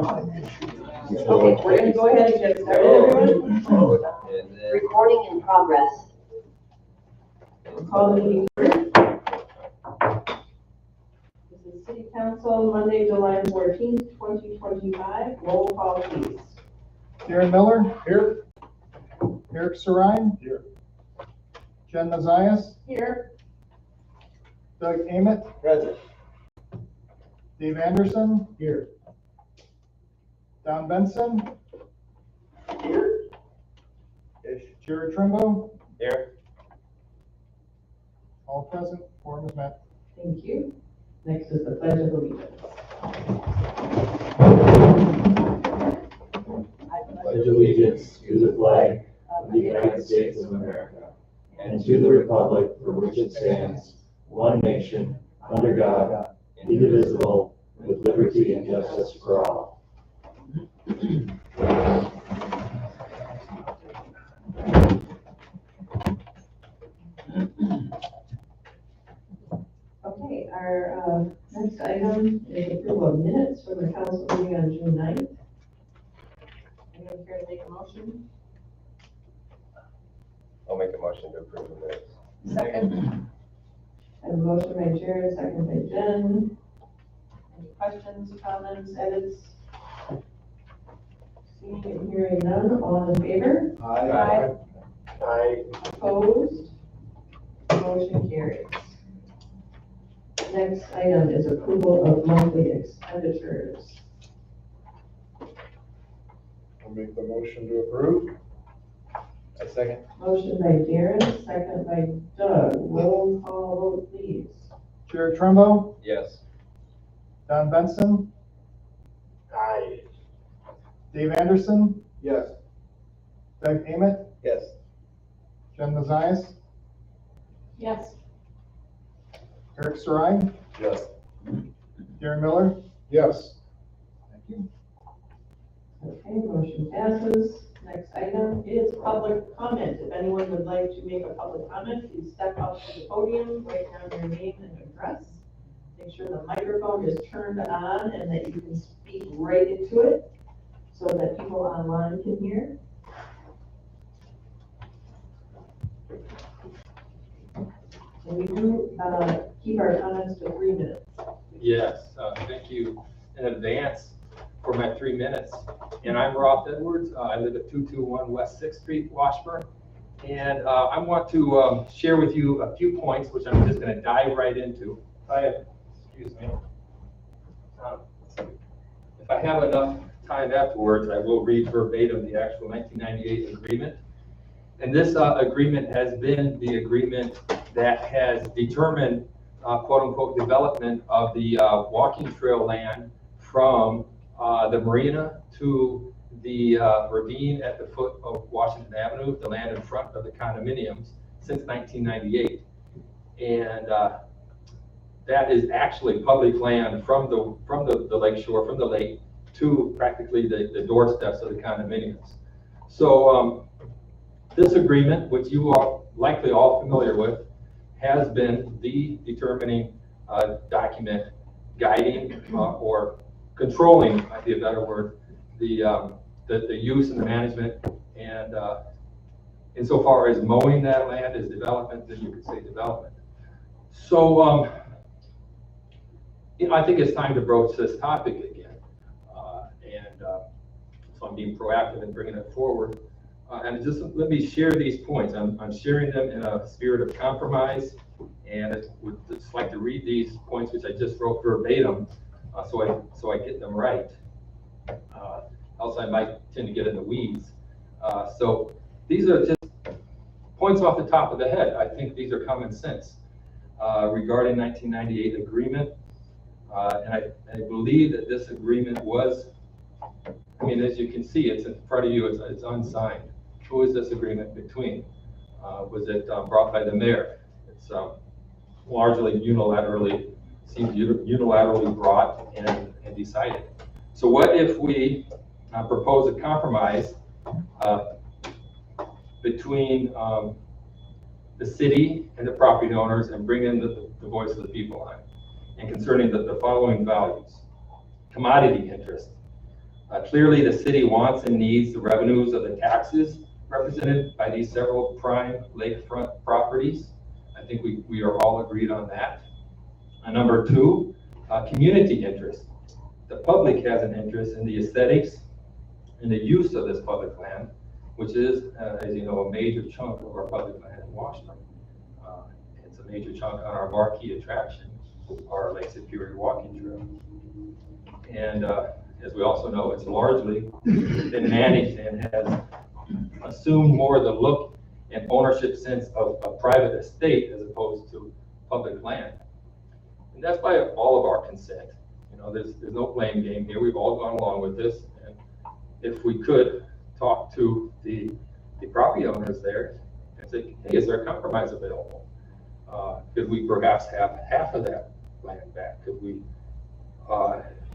Okay, we're gonna go ahead and get started, everyone. Recording in progress. Call the meeting. This is City Council, Monday, July 14th, 2025. Roll call, please. Darren Miller. Here. Eric Sarine. Here. Jen Mazias. Here. Doug Emmett. Present. Dave Anderson. Here. Don Benson. Here. Jared Trimbo. Here. All present. Quorum is met. Thank you. Next is the Pledge of Allegiance. I pledge allegiance to the flag of the United States of America and to the republic for which it stands, one nation, under God, indivisible, with liberty and justice for all. Okay, our next item is approval of minutes from the council meeting on June 9th. Anyone care to make a motion? I'll make a motion to approve the minutes. Second. I have a motion by Jared, second by Jen. Any questions, comments, edits? Seeing and hearing none, all in favor? Aye. Aye. Opposed? Motion carries. Next item is approval of monthly expenditures. I'll make the motion to approve. A second. Motion by Darren, second by Doug. Roll call vote, please. Jared Trimbo. Yes. Don Benson. Aye. Dave Anderson. Yes. Doug Emmett. Yes. Jen Mazias. Yes. Eric Sarine. Yes. Darren Miller. Yes. Thank you. Okay, motion passes. Next item is public comment. If anyone would like to make a public comment, please step up to the podium, write down your name and address. Make sure the microphone is turned on and that you can speak right into it so that people online can hear. And we do keep our comments to 3 minutes. Yes, thank you in advance for my 3 minutes. And I'm Rob Edwards. I live at 221 West 6th Street, Washburn. And I want to share with you a few points, which I'm just going to dive right into. Excuse me. If I have enough time afterwards, I will read verbatim the actual 1998 agreement. And this agreement has been the agreement that has determined, quote unquote, development of the walking trail land from the marina to the ravine at the foot of Washington Avenue, the land in front of the condominiums, since 1998. And that is actually public land from the lake shore, from the lake to practically the doorsteps of the condominiums. So this agreement, which you are likely all familiar with, has been the determining document guiding or controlling, might be a better word, the use and the management, and insofar as mowing that land is development, then you could say development. So I think it's time to broach this topic again, so I'm being proactive in bringing it forward. And just let me share these points. I'm sharing them in a spirit of compromise, and I would just like to read these points, which I just wrote verbatim, so I get them right. Else I might tend to get in the weeds. So these are just points off the top of the head. I think these are common sense regarding 1998 agreement, and I believe that this agreement was. I mean, as you can see, it's in front of you. It's unsigned. Who is this agreement between? Was it brought by the mayor? It's largely unilaterally, seems unilaterally brought and decided. So what if we propose a compromise between the city and the property owners and bring in the voice of the people on it? And concerning the following values: commodity interest. Clearly, the city wants and needs the revenues of the taxes represented by these several prime lakefront properties. I think we are all agreed on that. Number two, community interest. The public has an interest in the aesthetics and the use of this public land, which is, as you know, a major chunk of our public land in Washburn. It's a major chunk on our marquee attraction, our Lake Superior Walking Trail. And as we also know, it's largely been managed and has assumed more the look and ownership sense of a private estate as opposed to public land. And that's by all of our consent. You know, there's no blame game here. We've all gone along with this. And if we could talk to the property owners there and say, hey, is there a compromise available? Could we perhaps have half of that land back? Could we,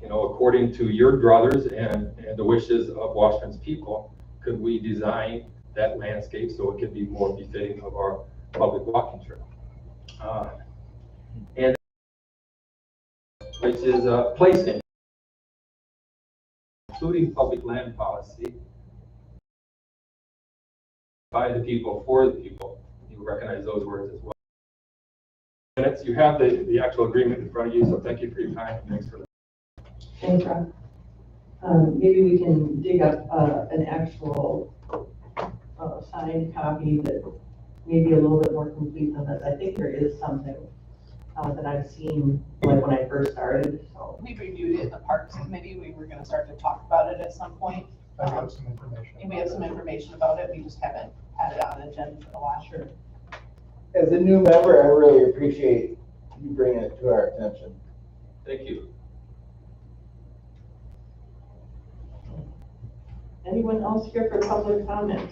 you know, according to your druthers and the wishes of Washburn's people, could we design that landscape so it could be more befitting of our public walking trail? And which is placing, including public land policy by the people, for the people. You recognize those words as well. Minutes, you have the actual agreement in front of you, so thank you for your time. Thanks for that. Thanks, Rob. Maybe we can dig up an actual signed copy that may be a little bit more complete than this. I think there is something that I've seen like when I first started, so. We reviewed it in the Parks Committee. We were gonna start to talk about it at some point. I have some information. And we have some information about it. We just haven't had it on the agenda for a while. Sure. As a new member, I really appreciate you bringing it to our attention. Thank you. Anyone else here for public comment?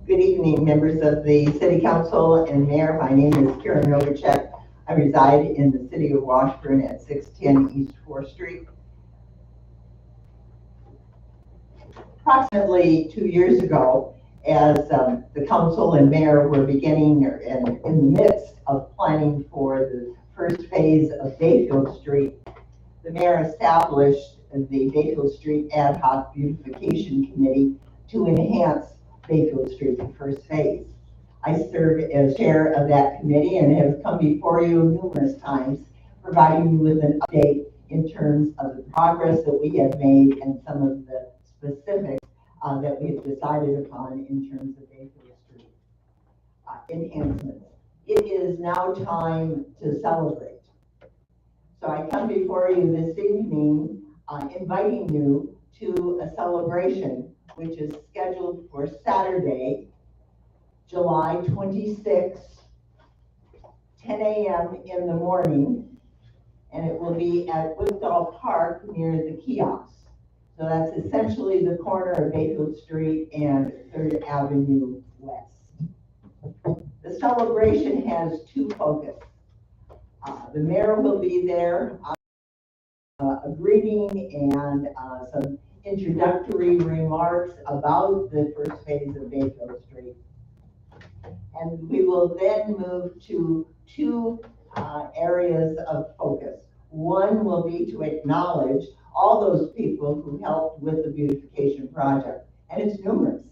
Good evening, members of the City Council and Mayor. My name is Karen Novacek. I reside in the city of Washburn at 610 East 4th Street. Approximately 2 years ago, as the council and mayor were beginning and in the midst of planning for the first phase of Bayfield Street, the mayor established the Bayfield Street Ad Hoc Beautification Committee to enhance Bayfield Street, the first phase. I serve as chair of that committee and have come before you numerous times, providing you with an update in terms of the progress that we have made and some of the specifics that we have decided upon in terms of Bayfield Street enhancements. It is now time to celebrate. So I come before you this evening inviting you to a celebration which is scheduled for Saturday, July 26th, 10 a.m. in the morning, and it will be at Wigdall Park near the kiosks. So that's essentially the corner of Bayfield Street and 3rd Avenue West. The celebration has two focuses. The mayor will be there, a greeting and some introductory remarks about the first phase of Bayfield Street. And we will then move to two areas of focus. One will be to acknowledge all those people who helped with the beautification project, and it's numerous.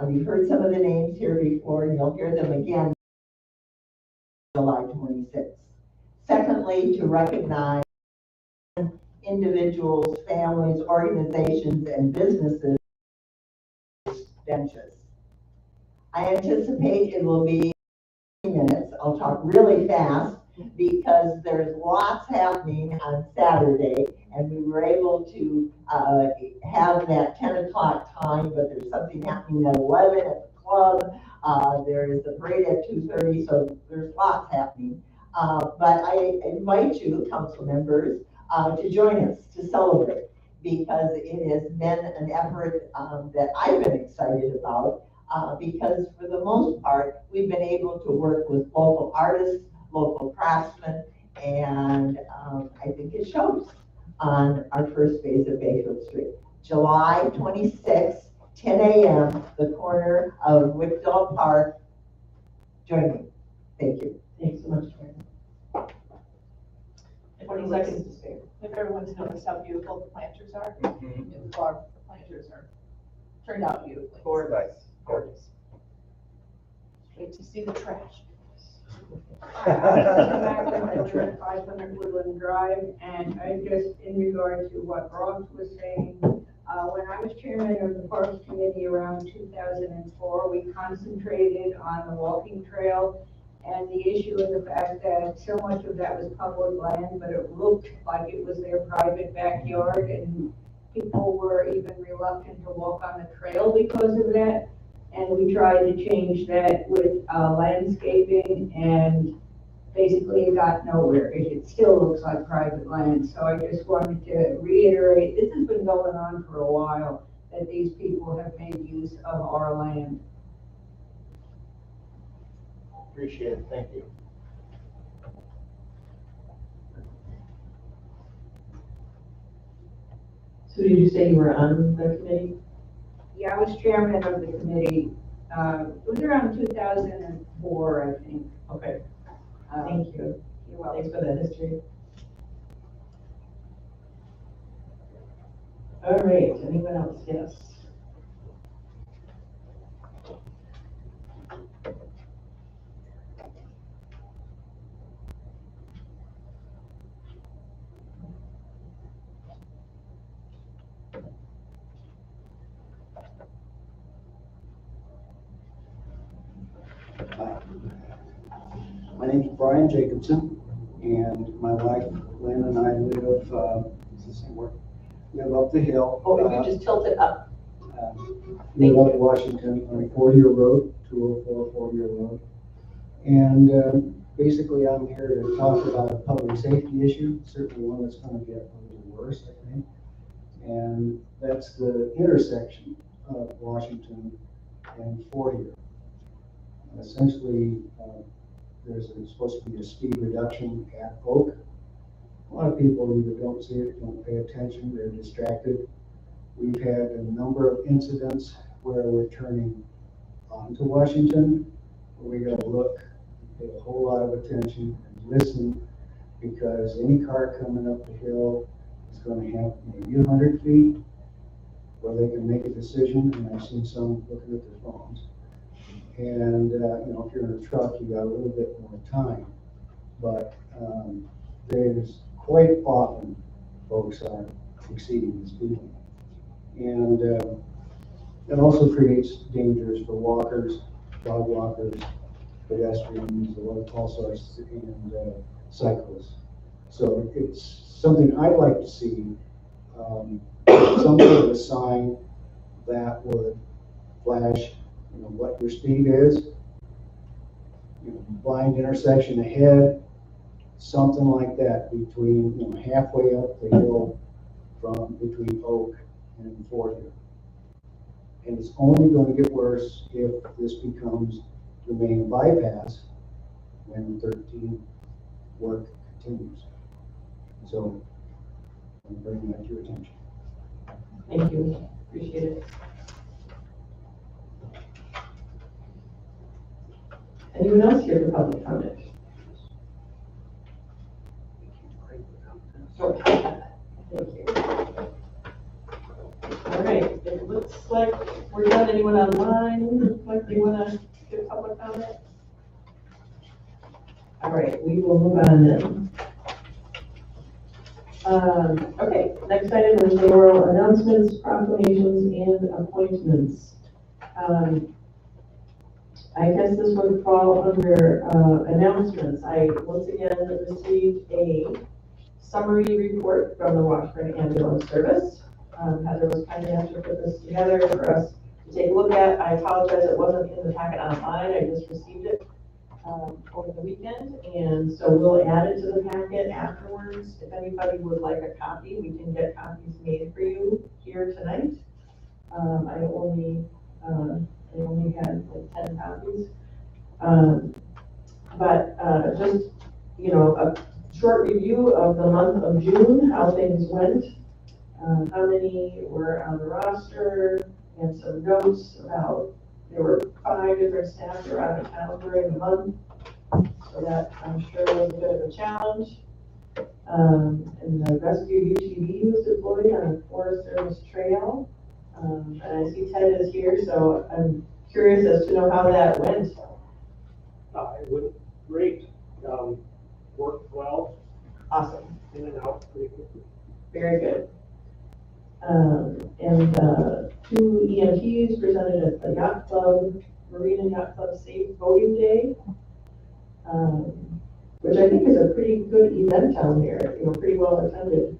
You've heard some of the names here before, and you'll hear them again July 26th. Secondly, to recognize individuals, families, organizations, and businesses benches. I anticipate it will be minutes. I'll talk really fast because there's lots happening on Saturday, and we were able to have that 10 o'clock time, but there's something happening at 11 at the club. There is a parade at 2:30, so there's lots happening. But I invite you, council members, to join us to celebrate, because it has been an effort that I've been excited about, because for the most part, we've been able to work with local artists, local craftsmen, and I think it shows on our first phase of Bayfield Street. July 26th, 10 a.m., the corner of Wigdall Park. Join me. Thank you. Thanks so much, Karen. 20 seconds to spare. If everyone's noticed how beautiful the planters are, Mhm. the planters are, turned out beautifully. Gorgeous. Gorgeous. Wait to see the trash. I live at 500 Woodland Drive, and I just, in regard to what Ross was saying, when I was chairman of the Parks Committee around 2004, we concentrated on the walking trail and the issue of the fact that so much of that was public land, but it looked like it was their private backyard, and people were even reluctant to walk on the trail because of that. And we tried to change that with landscaping, and basically it got nowhere. It still looks like private land. So I just wanted to reiterate, this has been going on for a while, that these people have made use of our land. Appreciate it, thank you. So did you say you were on the committee? Yeah, I was chairman of the committee. It was around 2004, I think. Okay, Um, thank you. You're welcome. Thanks for the history. All right, anyone else? Yes. My name's Brian Jacobson, and my wife Lynn and I live, is this thing work? Live up the hill. Oh, if you just tilt it up. Live up Washington on 4-Year Road, 204 4-Year Road. And basically I'm here to talk about a public safety issue, certainly one that's going to get a little worse, I think. And that's the intersection of Washington and 4-Year. Essentially, there's supposed to be a speed reduction at Oak. A lot of people either don't see it, don't pay attention, they're distracted. We've had a number of incidents where we're turning onto Washington, where we gotta look, pay a whole lot of attention and listen, because any car coming up the hill is gonna have maybe 100 feet where they can make a decision, and I've seen some looking at their phones. And, you know, if you're in a truck, you got a little bit more time. But there's quite often folks are exceeding the speed limit. And it also creates dangers for walkers, dog walkers, pedestrians, all sorts, and cyclists. So it's something I'd like to see, some sort of a sign that would flash, you know, what your speed is, you know, blind intersection ahead, something like that between, you know, halfway up the hill from between Oak and 4-Year. And it's only going to get worse if this becomes the main bypass when 13 work continues. So I'm bringing that to your attention. Thank you, appreciate it. Anyone else here for public comment? Sure. Thank you. All right, it looks like we're done. Anyone online look like they want to give public comment? All right, we will move on then. Okay, next item is mayoral announcements, proclamations, and appointments. I guess this would fall under announcements. I once again received a summary report from the Washburn Ambulance Service. Heather was kind enough to put this together for us to take a look at. I apologize, it wasn't in the packet online. I just received it over the weekend, and so we'll add it to the packet afterwards. If anybody would like a copy, we can get copies made for you here tonight. I only had like 10 copies. But just, you know, a short review of the month of June, how things went, how many were on the roster, and some notes about, there were 5 different staff that were out of town during the month, so that I'm sure was a bit of a challenge. And the rescue UTV was deployed on a Forest Service trail. And I see Ted is here, so I'm curious as to know how that went. It went great. Worked well, Awesome, in and out pretty quickly. very good. And two EMTs presented at the Yacht Club, Marina Yacht Club Safe Boating Day, which I think is a pretty good event down here, you know, pretty well attended.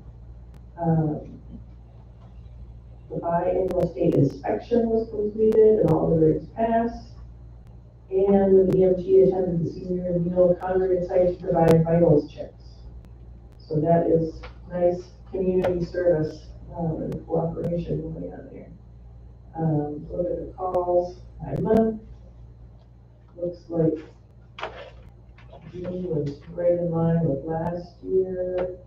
The biannual state inspection was completed and all the rigs passed. And the EMT attended the senior meal congregate site to provide vitals checks. So that is nice community service and cooperation going on there. Look at the calls by month. Looks like June was right in line with last year.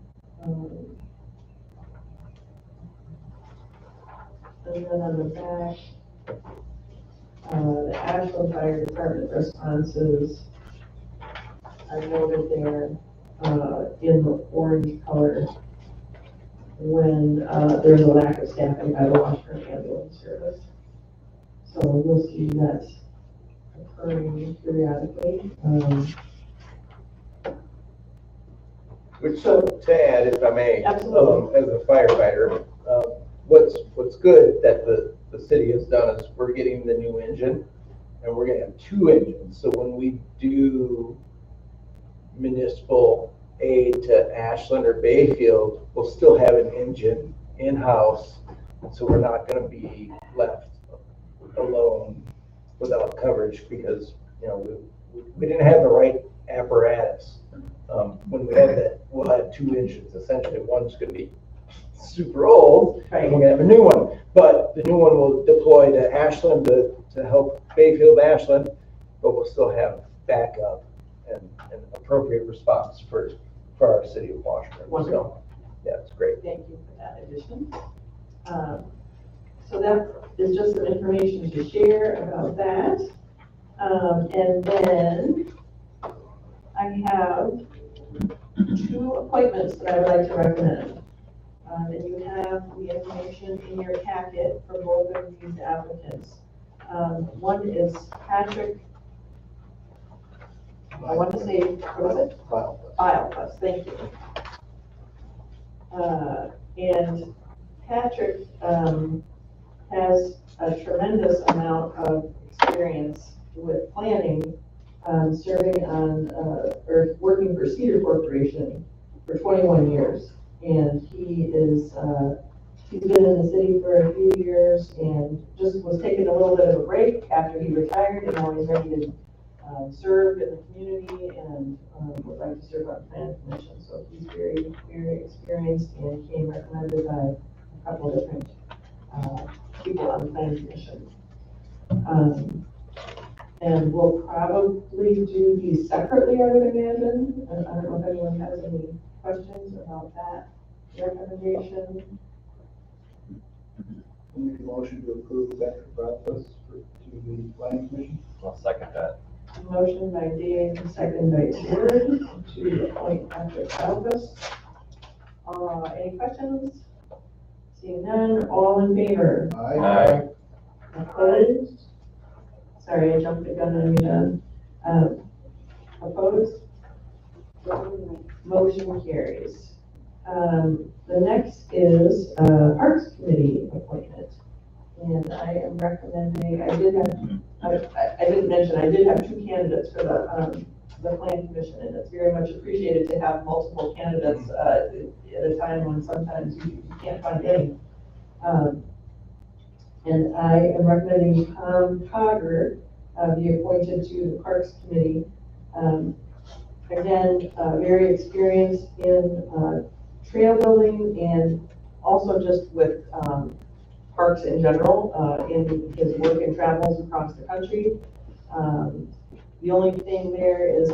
And then on the back, the Ashland Fire Department responses are noted there in the orange color when there's a lack of staffing by the Washburn Ambulance Service. So we'll see that occurring periodically. Which, to add, if I may, Absolutely. as a firefighter, what's good that the city has done is we're getting the new engine, and we're gonna have two engines. So when we do municipal aid to Ashland or Bayfield, we'll still have an engine in-house, so we're not gonna be left alone without coverage because, you know, we didn't have the right apparatus. When we had that, we'll have two engines. Essentially, one's gonna be super old, and we're gonna have a new one. But the new one will deploy to Ashland to help Bayfield, Ashland, but we'll still have backup and appropriate response for our city of Washburn. Wonderful. So, yeah, it's great. Thank you for that addition. So that is just some information to share about that. And then I have two appointments that I would like to recommend. And you have the information in your packet for both of these applicants. One is Patrick, I want to say, what was it? Filefuss, thank you. And Patrick has a tremendous amount of experience with planning, serving on, or working for Cedar Corporation for 21 years. And he is, he's been in the city for a few years and just was taking a little bit of a break after he retired, and now he's ready to serve in the community and would like to serve on the planning commission. So he's very, very experienced and came recommended by a couple of different people on the planning commission. And we'll probably do these separately, I would imagine. I don't know if anyone has any questions about that recommendation. Make a motion to approve Patrick Rothfuss to the planning commission. I'll second that. Motion by Dave, second by Word to appoint Patrick Rothfuss. Any questions? Seeing none, all in favor? Aye. Opposed? Sorry, I jumped the gun on you, John. Opposed? Motion carries. The next is Parks Committee appointment. And I am recommending, I didn't mention, I did have two candidates for the Plan Commission, and it's very much appreciated to have multiple candidates at a time when sometimes you can't find any. And I am recommending Tom Cogger be appointed to the Parks Committee. Again, very experienced in trail building and also just with parks in general, in his work and travels across the country. The only thing there is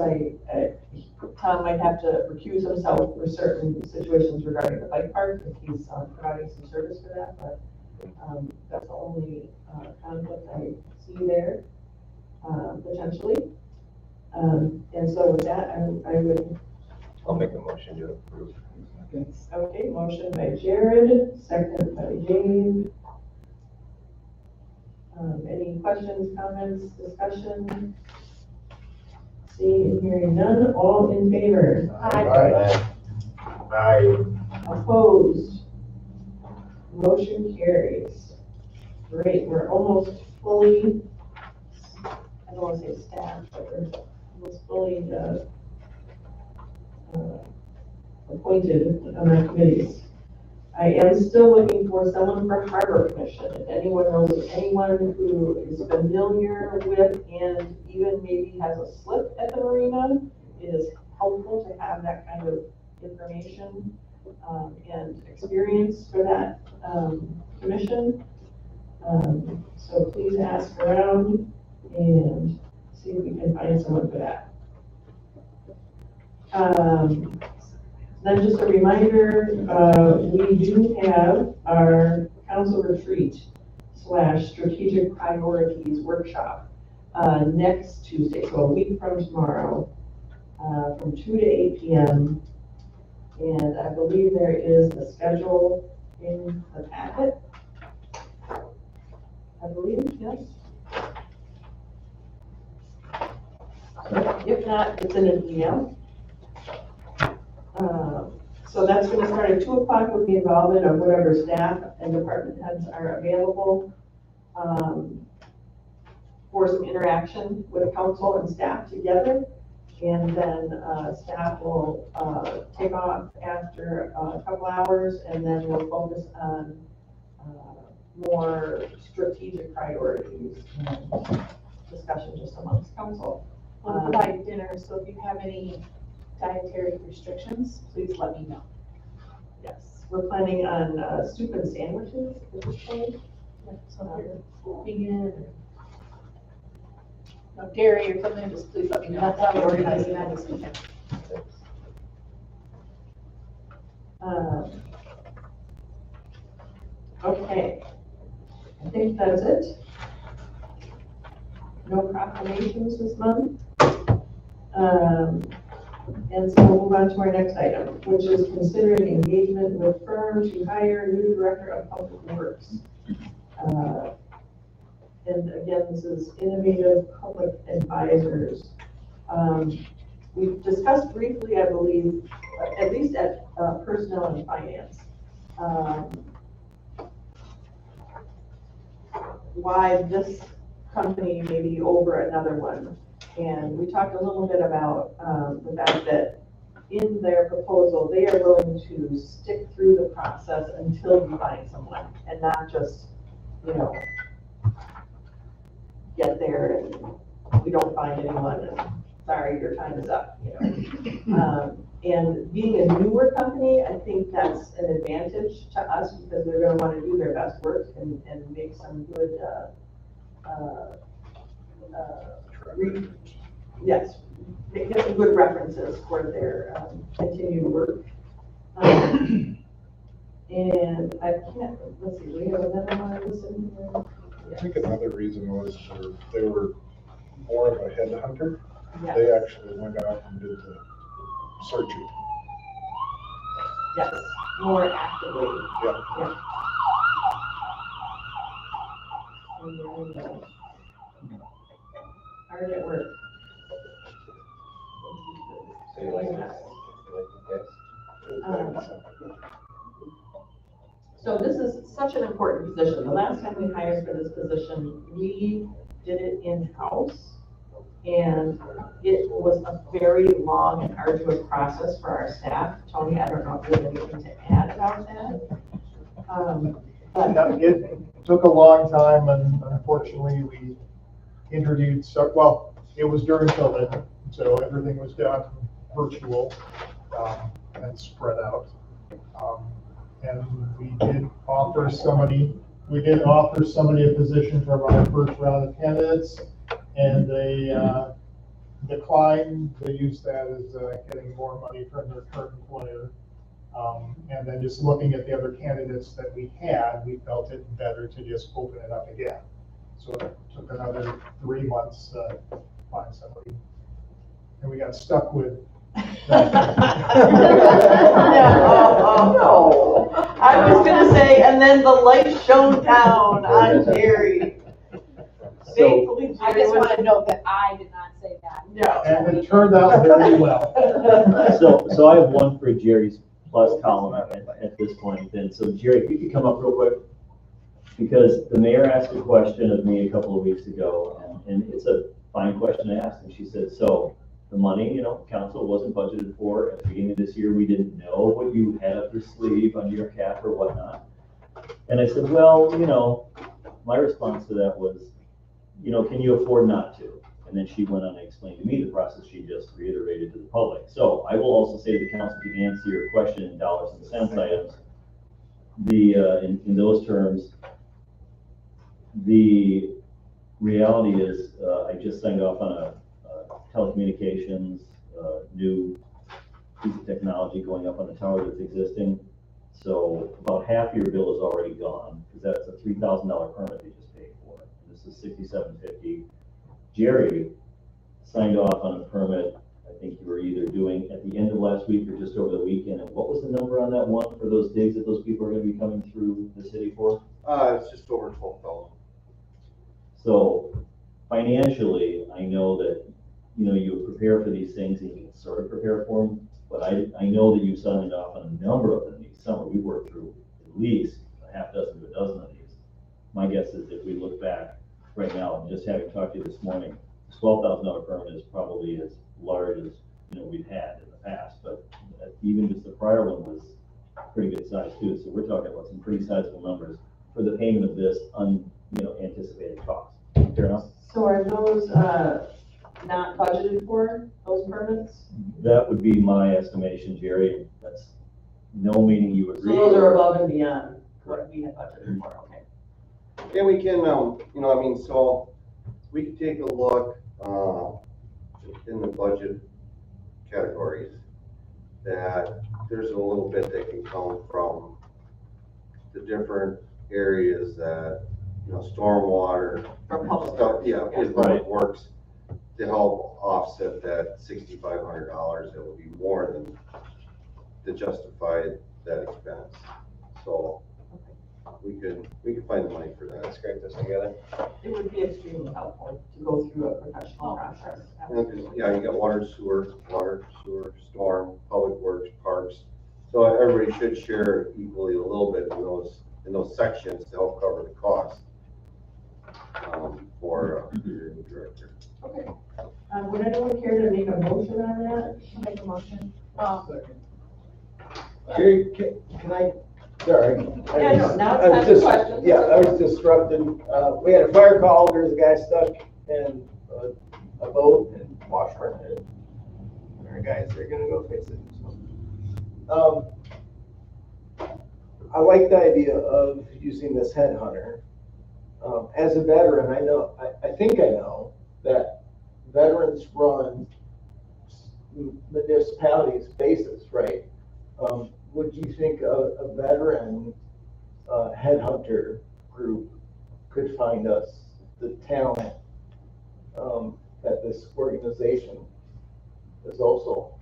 Tom might have to recuse himself for certain situations regarding the bike park if he's providing some service for that, but that's the only conflict I see there, potentially. And so with that, I would I'll make a motion to approve. Okay, motion by Jared, second by Dave. Any questions, comments, discussion? Seeing and hearing none, all in favor? Aye. Opposed? Motion carries. Great, we're almost fully, I don't want to say staffed, but we're almost fully appointed on our committees. I am still looking for someone for Harbor Commission. If anyone knows of anyone who is familiar with and even maybe has a slip at the marina, it is helpful to have that kind of information and experience for that commission. So please ask around and see if we can find someone for that. Then just a reminder, we do have our council retreat / strategic priorities workshop next Tuesday, so a week from tomorrow, from 2 to 8 p.m. And I believe there is the schedule in the packet. I believe, yes. If not, it's in an email. So that's going to start at 2 o'clock with the involvement of whatever staff and department heads are available for some interaction with council and staff together. And then staff will take off after a couple hours, and then we'll focus on more strategic priorities and discussion just amongst council. We'll provide dinner, so if you have any dietary restrictions, please let me know. Yes, we're planning on soup and sandwiches at this point. So if you're vegan or no dairy or something, just please let me know. That's how we're organizing that this weekend. Okay, I think that's it. No proclamations this month. And so we'll move on to our next item, which is considering engagement with firm to hire new director of public works. And again, this is Innovative Public Advisors. We've discussed briefly, I believe, at least at personnel and finance, why this company may be over another one. And we talked a little bit about the fact that in their proposal, they are willing to stick through the process until you find someone and not just, you know, get there and we don't find anyone and sorry, your time is up, you know. And being a newer company, I think that's an advantage to us because they're going to want to do their best work and make some good yes, get some good references for their continued work. And I can't, let's see, do we have another one listed here? I think another reason was they were more of a headhunter. Yes. They actually went out and did the searching. Yes, more actively. Yep. Yeah. And then, hard at work. So you like this? So this is such an important position. The last time we hired for this position, we did it in-house. And it was a very long and arduous process for our staff. Tony, I don't know if you have anything to add about that. But It took a long time, and unfortunately, we interviewed, well, it was during COVID, so everything was done virtual and spread out. And we did offer somebody a position from our first round of candidates, and they declined. They used that as getting more money from their current employer. And then just looking at the other candidates that we had, we felt it better to just open it up again. So it took another 3 months to find somebody. And we got stuck with No. I was gonna say, and then the light shone down on Jerry. Thankfully, I Jerry just was. want to note that I did not say that. No. And it turned out very well. So I have one for Jerry's plus column at this point then. So Jerry, if you could come up real quick. Because the mayor asked a question of me a couple of weeks ago, and it's a fine question to ask. And she said, so the money, council wasn't budgeted for at the beginning of this year. We didn't know what you had up your sleeve under your cap or whatnot. And I said, well, my response to that was, can you afford not to? And then she went on and explained to me the process she just reiterated to the public. So I will also say to the council, to answer your question in dollars and cents items, in those terms, the reality is I just signed off on a telecommunications new piece of technology going up on the tower that's existing. So about half your bill is already gone, because that's a $3,000 permit they just paid for. This is $6,750. Jerry signed off on a permit, I think you were either doing at the end of last week or just over the weekend. And what was the number on that one for those digs that those people are going to be coming through the city for? It's just over 12,000. So financially, I know that, you prepare for these things and you can sort of prepare for them. But I know that you signed off on a number of them this summer. We worked through at least a half dozen to a dozen of these. My guess is if we look back right now, and just having talked to you this morning, this $12,000 permit is probably as large as, we've had in the past. But even just the prior one was pretty good size too. So we're talking about some pretty sizable numbers for the payment of this anticipated cost. Fair enough? So are those, not budgeted for, those permits? That would be my estimation, Jerry. That's no meaning you So agree. those are above and beyond what we had budgeted for, okay. Yeah, we can, so we can take a look, in the budget categories, that there's a little bit that can come from the different areas that, stormwater, For public stuff, works. yeah, Okay. is public works, to help offset that $6,500 that would be more than to justify that expense. So we could find the money for that. Let's scrape this together. It would be extremely helpful to go through a professional process. Yeah, you got water, sewer, storm, public works, parks. So everybody should share equally a little bit in those sections to help cover the cost for your new director. Okay. Would anyone care to make a motion on that? Make a motion. Jerry, can I, sorry. Yeah, no, now it's I was time for just- questions. Yeah, I was disrupted. We had a fire call, there's a guy stuck in a boat in Washburn. And our guys are gonna go fix it. So. I like the idea of using this headhunter. As a veteran, I think I know that veterans run municipalities' bases, right? Would you think a veteran headhunter group could find us the talent that this organization is also?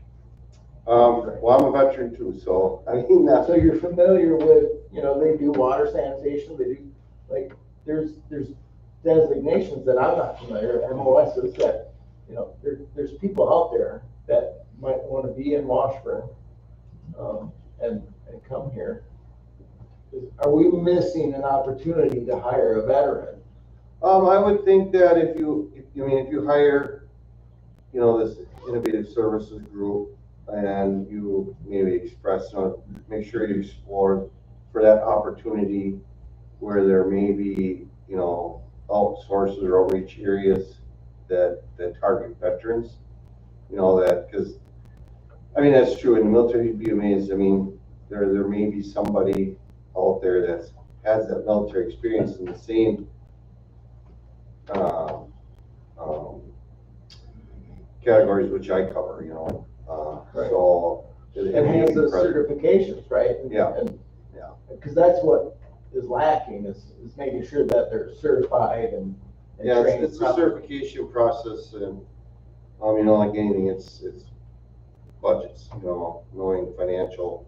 Well, I'm a veteran too, so So you're familiar with, they do water sanitation, they do, there's designations that I'm not familiar, MOSs that, there's people out there that might want to be in Washburn, and come here. Are we missing an opportunity to hire a veteran? I would think that if you hire, this innovative services group, and you maybe express, make sure you explore for that opportunity where there may be, outsources or outreach areas that target veterans, because, that's true. In the military, you'd be amazed. There may be somebody out there that has that military experience in the same categories which I cover, Right. So. And has those certifications, right? Yeah. Because that's what is lacking, is making sure that they're certified and Yeah, trained it's a properly. certification process, and, like anything, it's budgets, knowing financial,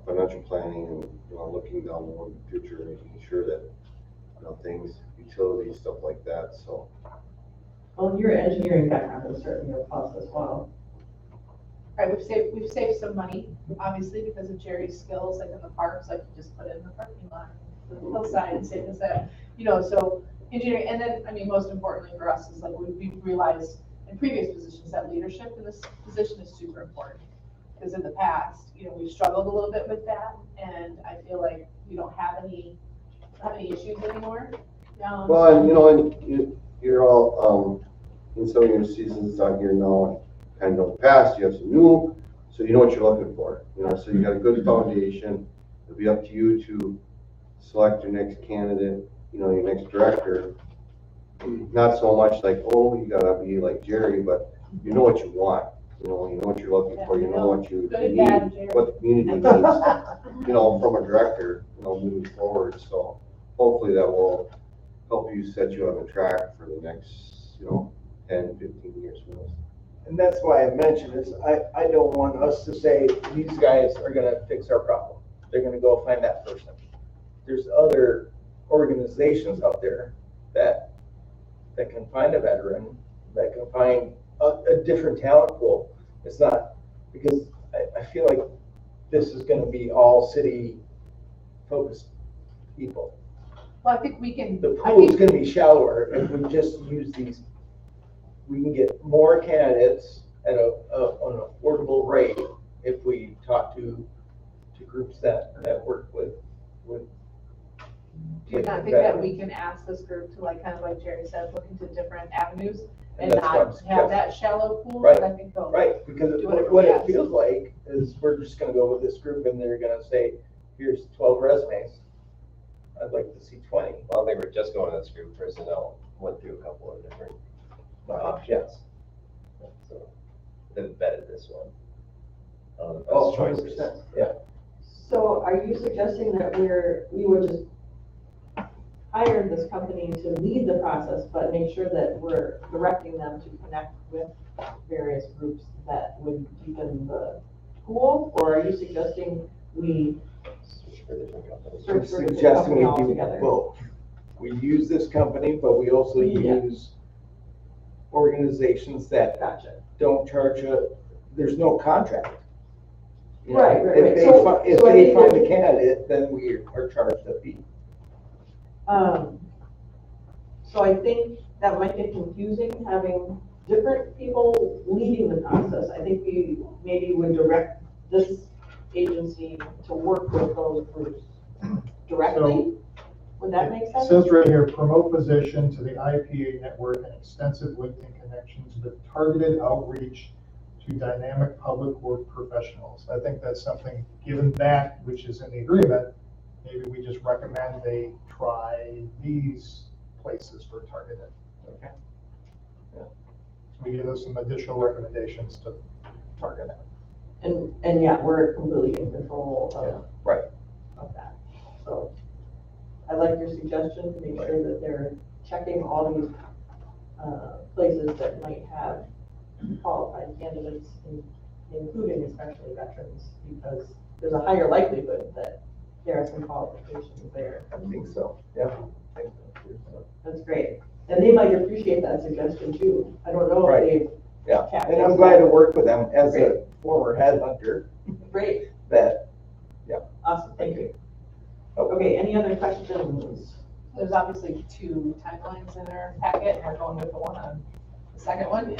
financial planning and, looking down the road in the future, making sure that, things, utilities, stuff like that, so. Well, your engineering background is certainly a plus as well. Right, we've saved some money, obviously, because of Jerry's skills, like in the parks, like you just put it in the parking lot, the hillside and save us that, so engineering, and then, I mean, most importantly for us is like, we've realized in previous positions that leadership in this position is super important. Because in the past, we've struggled a little bit with that, and I feel like we don't have any issues anymore. Well, and you're all, in some of your seasons out here now, kind of know the past, you have some new, so you know what you're looking for, so you got a good foundation. It'll be up to you to select your next candidate, your next director. Not so much like, oh, you gotta be like Jerry, but you know what you want, you know what you're looking for, you know what you Good and need, bad, Jerry. what the community needs, from a director, moving forward, so hopefully that will help you set you on the track for the next, 10, 15 years from now. And that's why I mentioned is I don't want us to say, these guys are gonna fix our problem. They're gonna go find that person. There's other organizations out there that can find a veteran, that can find a different talent pool. It's not, because I feel like this is gonna be all city focused people. Well, I think we can. The pool is gonna be shallower if we just use these. We can get more candidates at an affordable rate if we talk to groups that work with. Do you not think that we can ask this group to kind of like Jerry said, look into different avenues and that's what I'm not have that shallow pool? Right. I think they'll Right, because do whatever what we it ask. feels like is we're just gonna go with this group and they're gonna say, here's 12 resumes. I'd like to see 20. Well, they were just going to this group, personnel went through a couple of different options. So they vetted this one. Oh, Best choices. 100%. Yeah. So are you suggesting that we would just hire this company to lead the process, but make sure that we're directing them to connect with various groups that would deepen the pool? Or are you suggesting we Search for different companies. I'm search for a different suggesting company we do altogether? both. We use this company, but we also Yeah. use organizations that Gotcha. don't charge there's no contract. You know, Right, right, If right. they, So- fi- if so I they think find that- a candidate, then we are charged a fee. So I think that might get confusing, having different people leading the process. I think we maybe would direct this agency to work with those groups directly. Would that make It sense? says right here, promote position to the IPA network and extensive LinkedIn connections with targeted outreach to dynamic public work professionals. I think that's something, given that, which is in the agreement, maybe we just recommend they try these places for targeted. Okay. We give us some additional recommendations to target that. And yeah, we're completely in control Right. of that. So I like your suggestion to make sure that they're checking all these places that might have qualified candidates, including especially veterans, because there's a higher likelihood that there are some qualifications there. I think so, yeah. That's great. And they might appreciate that suggestion too. I don't know if Right. they've. Yeah, tapped and I'm into glad that. to work with them as a former headhunter Great, that, awesome, thank you. Okay, any other questions? There's obviously 2 timelines in our packet, and we're going with the one on the second one.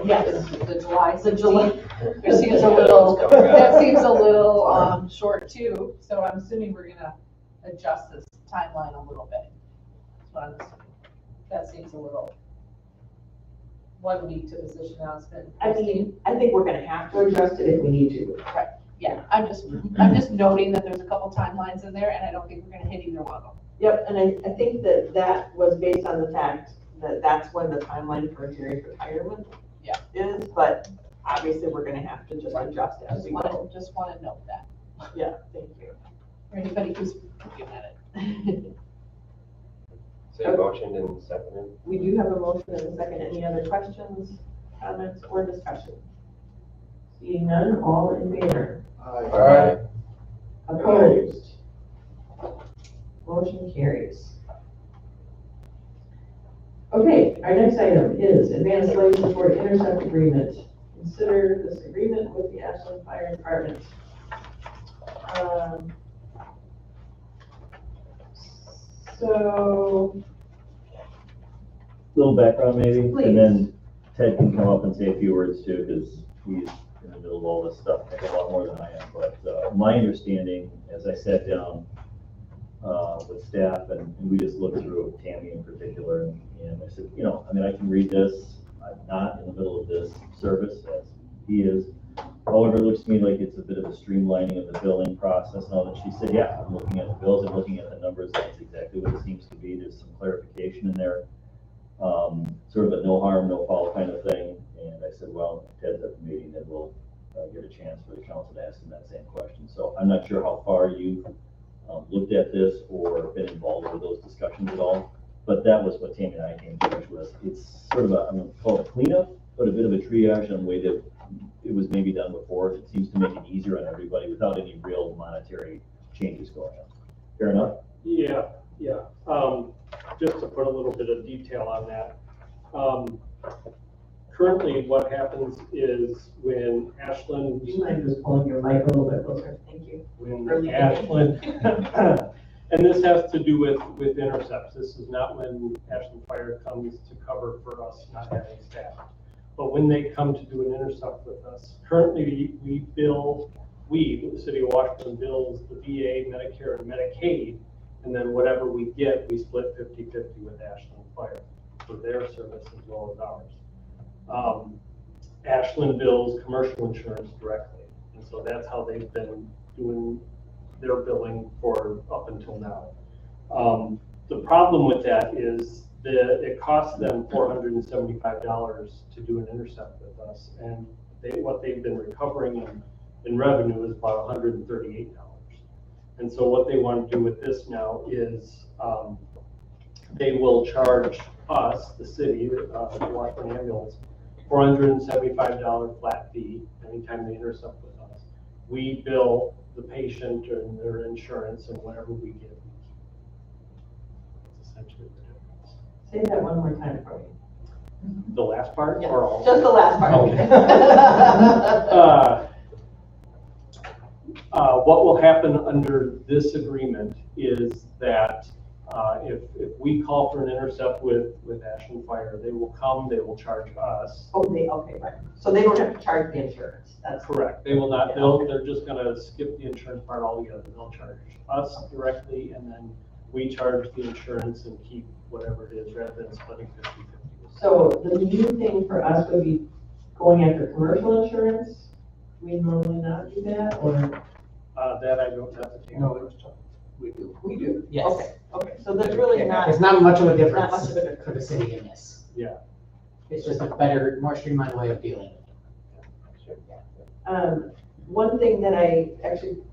Yes. The July The July. 16th. It seems a little, that seems a little short too, so I'm assuming we're gonna adjust this timeline a little bit. That's what I'm assuming. That seems a little, 1 week to position announcement. I mean, I think we're gonna have to adjust it if we need to. Yeah, I'm just noting that there's a couple timelines in there, and I don't think we're gonna hit either one of them. Yep, and I think that was based on the fact that that's when the timeline for Jerry's retirement Yeah. is, but obviously we're gonna have to just adjust as we go. Just wanna note that, Yeah, thank you. for anybody who's looking at it. So you motioned and seconded? We do have a motion and a second. Any other questions? comments or discussion? Seeing none, all in favor? Aye. Opposed? Motion carries. Okay, our next item is advanced life support intercept agreement. Consider this agreement with the Ashland Fire Department. So, Little background maybe, Please. and then Ted can come up and say a few words too, because he's in the middle of all this stuff, a lot more than I am. But my understanding, as I sat down with staff and we just looked through it, Tammy in particular, and I said, I mean, I can read this. I'm not in the middle of this service as he is. However, it looks to me like it's a bit of a streamlining of the billing process and all that. She said, yeah, I'm looking at the bills, I'm looking at the numbers, that's exactly what it seems to be. There's some clarification in there. Sort of a no harm, no foul kind of thing. And I said, well, Ted's at the meeting, then we'll get a chance for the council to ask him that same question. So I'm not sure how far you've looked at this or been involved with those discussions at all, but that was what Tammy and I came to, which was, it's sort of a, I'm gonna call it a cleanup, but a bit of a triage on the way that it was maybe done before. It seems to make it easier on everybody without any real monetary changes going on. Fair enough? Yeah. Just to put a little bit of detail on that. Currently, what happens is when Ashland. do you mind just pulling your mic a little bit closer? Thank you. When Ashland, and this has to do with intercepts. This is not when Ashland Fire comes to cover for us not having staff. But when they come to do an intercept with us, currently we, the city of Washburn bills the VA, Medicare, and Medicaid, and then whatever we get, we split 50-50 with Ashland Fire for their service as well as ours. Ashland bills commercial insurance directly, and so that's how they've been doing their billing for up until now. The problem with that is that it costs them $475 to do an intercept with us, and what they've been recovering in revenue is about $138. And so what they want to do with this now is they will charge us, the city, the Washburn Ambulance, $475 flat fee anytime they intercept with us. We bill the patient and their insurance and whatever we get. That's essentially the difference. Say that one more time for me. The last part Yeah, or all? just the last part. Okay. What will happen under this agreement is that if we call for an intercept with Ashland Fire, they will come, they will charge us. Okay, right. So they don't have to charge the insurance. That's Correct. They will not, they're just gonna skip the insurance part altogether. They'll charge us directly, and then we charge the insurance and keep whatever it is, rather than splitting 50-50. So the new thing for us would be going after commercial insurance. We normally not do that, or? That I don't have to take. No, we do. We do? Yes. Okay, so there's really not. There's not much of a Not difference much of a difference. for the city in this. Yeah. It's just a better, more streamlined way of dealing with it. One thing that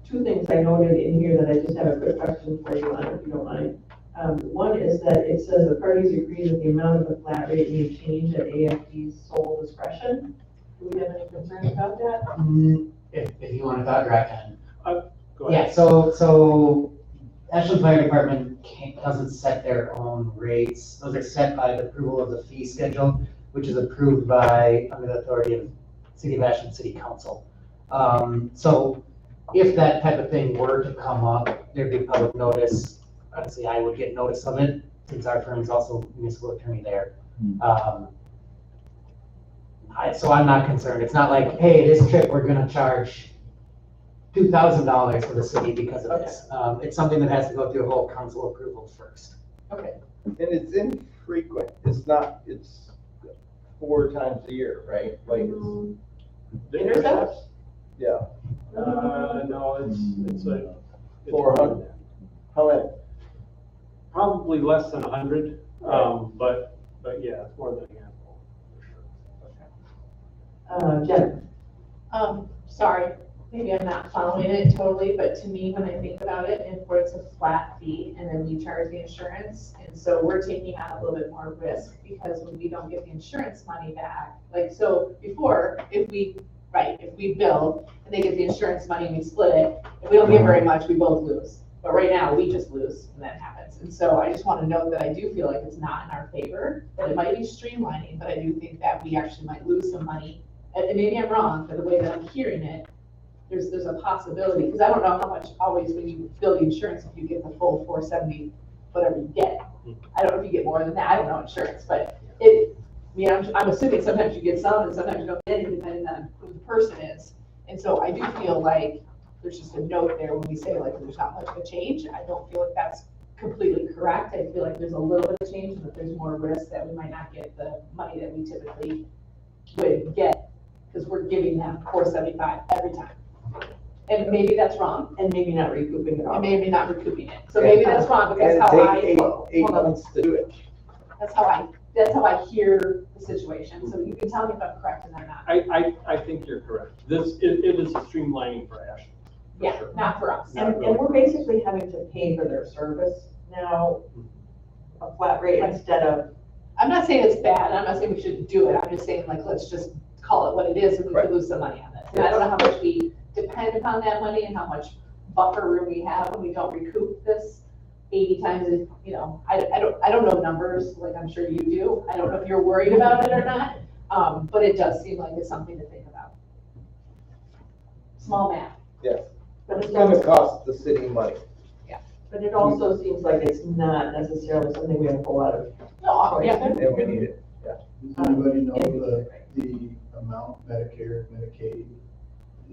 two things I noted in here that I just have a quick question for you on, if you don't mind. One is that it says the parties agree that the amount of the flat rate may change at AFD's sole discretion. Do we have any concerns about that? If you want to talk, I can. Go ahead. Yeah, so Ashland Fire Department doesn't set their own rates. Those are set by the approval of the fee schedule, which is approved by, under the authority of City of Ashland City Council. So if that type of thing were to come up, there'd be public notice. Obviously, I would get notice of it, since our firm is also municipal attorney there. So I'm not concerned. It's not like, hey, this trip, we're gonna charge $2,000 for the city because of this. It's something that has to go through a whole council approval first. Okay. And it's infrequent. It's 4 times a year, right? Like The Intercepts? Yeah. No, it's like. 400. How many? Probably less than 100, but yeah, it's more than a handful, for sure. Jen? Sorry, maybe I'm not following it totally, but to me, when I think about it, and where it's a flat fee and then we charge the insurance, and so we're taking on a little bit more risk because when we don't get the insurance money back, like, so before, if we bill and they get the insurance money and we split it, if we don't get very much, we both lose. But right now, we just lose when that happens. And so I just want to note that I do feel like it's not in our favor, that it might be streamlining, but I do think that we actually might lose some money. And maybe I'm wrong, but the way that I'm hearing it, there's a possibility, because I don't know how much always when you bill the insurance, if you get the full 470, whatever you get. I don't know if you get more than that, I don't know insurance, but I'm assuming sometimes you get some and sometimes you don't get any depending on who the person is. And so I do feel like there's just a note there when we say like there's not much of a change. I don't feel like that's completely correct. I feel like there's a little bit of change, but there's more risk that we might not get the money that we typically would get because we're giving them 475 every time. And maybe that's wrong. And maybe not recouping it all. And maybe not recouping it. So maybe that's wrong, but that's how I. Eight months to do it. That's how I hear the situation. So you can tell me if I'm correct and I'm not. I think you're correct. It is a streamlining for Ashland. Yeah, not for us. And we're basically having to pay for their service now, a flat rate instead of. I'm not saying it's bad. I'm not saying we shouldn't do it. I'm just saying like, let's just call it what it is and we could lose some money on this. And I don't know how much we depend upon that money and how much buffer room we have when we don't recoup this 80 times, I don't know numbers like I'm sure you do. I don't know if you're worried about it or not, but it does seem like it's something to think about. Small math. Yes. But It's gonna cost the city money. But it also seems like it's not necessarily something we have a whole lot of. No, yeah. And we need it. Does anybody know the amount Medicare, Medicaid?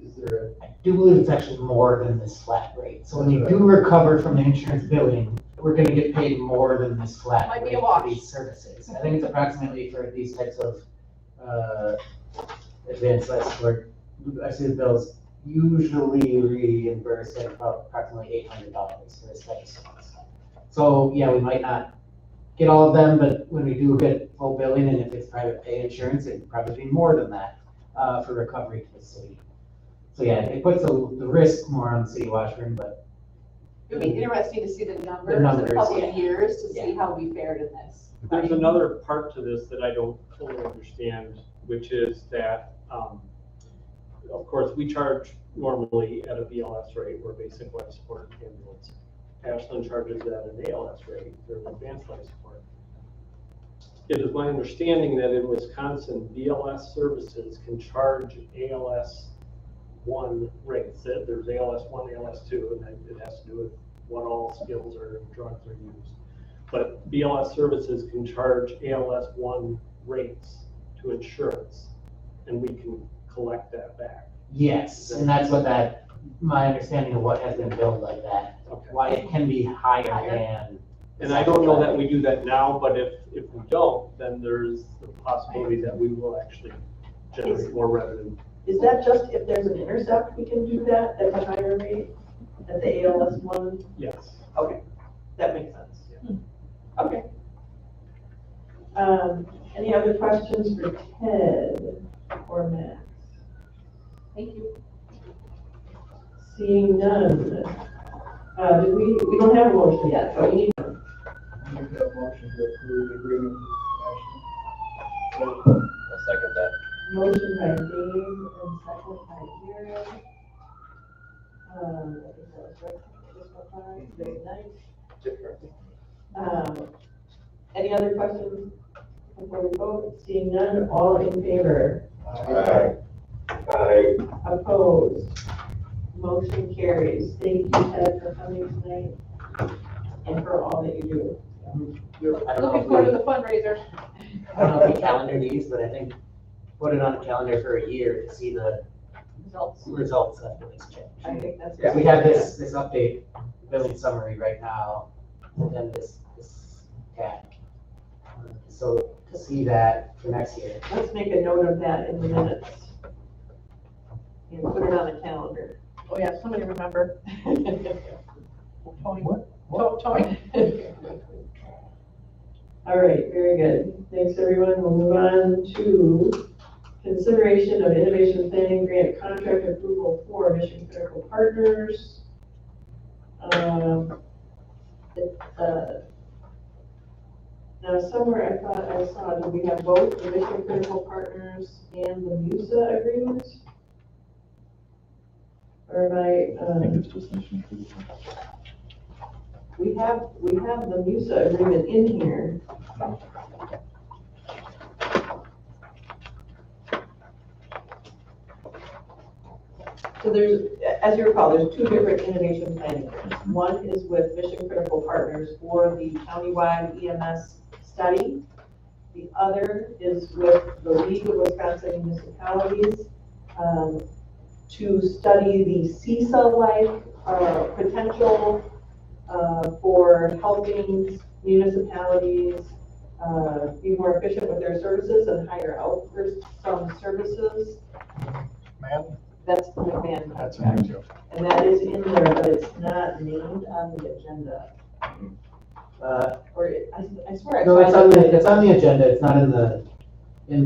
Is there I do believe it's actually more than this flat rate. So when you do recover from the insurance billing, we're gonna get paid more than this flat Might be rate a wash. for these services. I think it's approximately for these types of, advanced life support, I see the bills usually reimbursed at about approximately $800 for this type of service. So, yeah, we might not get all of them, but when we do get full billing, and if it's private pay insurance, it'd probably be more than that, for recovery to the city. So, yeah, it puts the risk more on the city of Washburn, but. It'd be interesting to see the numbers in numbers, a couple yeah. of years to see how we fared in this. There's another part to this that I don't fully understand, which is that, of course, we charge normally at a BLS rate or basic life support ambulance. Ashland charges at an ALS rate for advanced life support. It is my understanding that in Wisconsin, BLS services can charge ALS 1 rates. There's ALS 1, ALS 2, and it has to do with what all skills or drugs are used. But BLS services can charge ALS 1 rates to insurance, and we can collect that back. Yes, and that's what my understanding of what has been billed like that, Okay. why it can be higher than. And I don't know that we do that now, but if we don't, then there's the possibility that we will actually generate more revenue. Is that just if there's an intercept, we can do that at a higher rate, at the ALS one? Yes. Okay, that makes sense. Okay. Any other questions for Ted or Max? Thank you. Seeing none. We don't have a motion yet, so we need. make that motion to approve the agreement with Ashland? I'll second that. Motion by Dave and second by Jared. I think that was right. Just one time. Very nice. Any other questions before we vote? Seeing none, all in favor? Aye. Aye. Opposed? Motion carries. Thank you, Ted, for coming tonight and for all that you do. I don't know Looking if forward to we- the fundraiser. I don't know if we calendar these, but I think put it on the calendar for a year to see the results of this change. I think that's. Because we have this update billing summary right now, and then this tag. So to see that for next year. Let's make a note of that in the minutes. And put it on the calendar. Oh, yeah, somebody remember. Tony. What? Tony? All right, very good. Thanks, everyone. We'll move on to consideration of innovation planning grant contract approval for Michigan Partners. Now somewhere I thought I saw, do we have both the Mission Critical Partners and the MUSA agreement? Or am we have the MUSA agreement in here. So there's, as you recall, there's two different innovation planning grants. One is with Mission Critical Partners for the countywide EMS study. The other is with the League of Wisconsin Municipalities to study the CISA-like potential for helping municipalities be more efficient with their services and hire out for some services. Man, That's the McMahon that's a contract. big deal. And that is in there, but it's not named on the agenda. Or I swear I No, it's saw on it. it's on the agenda, it's not in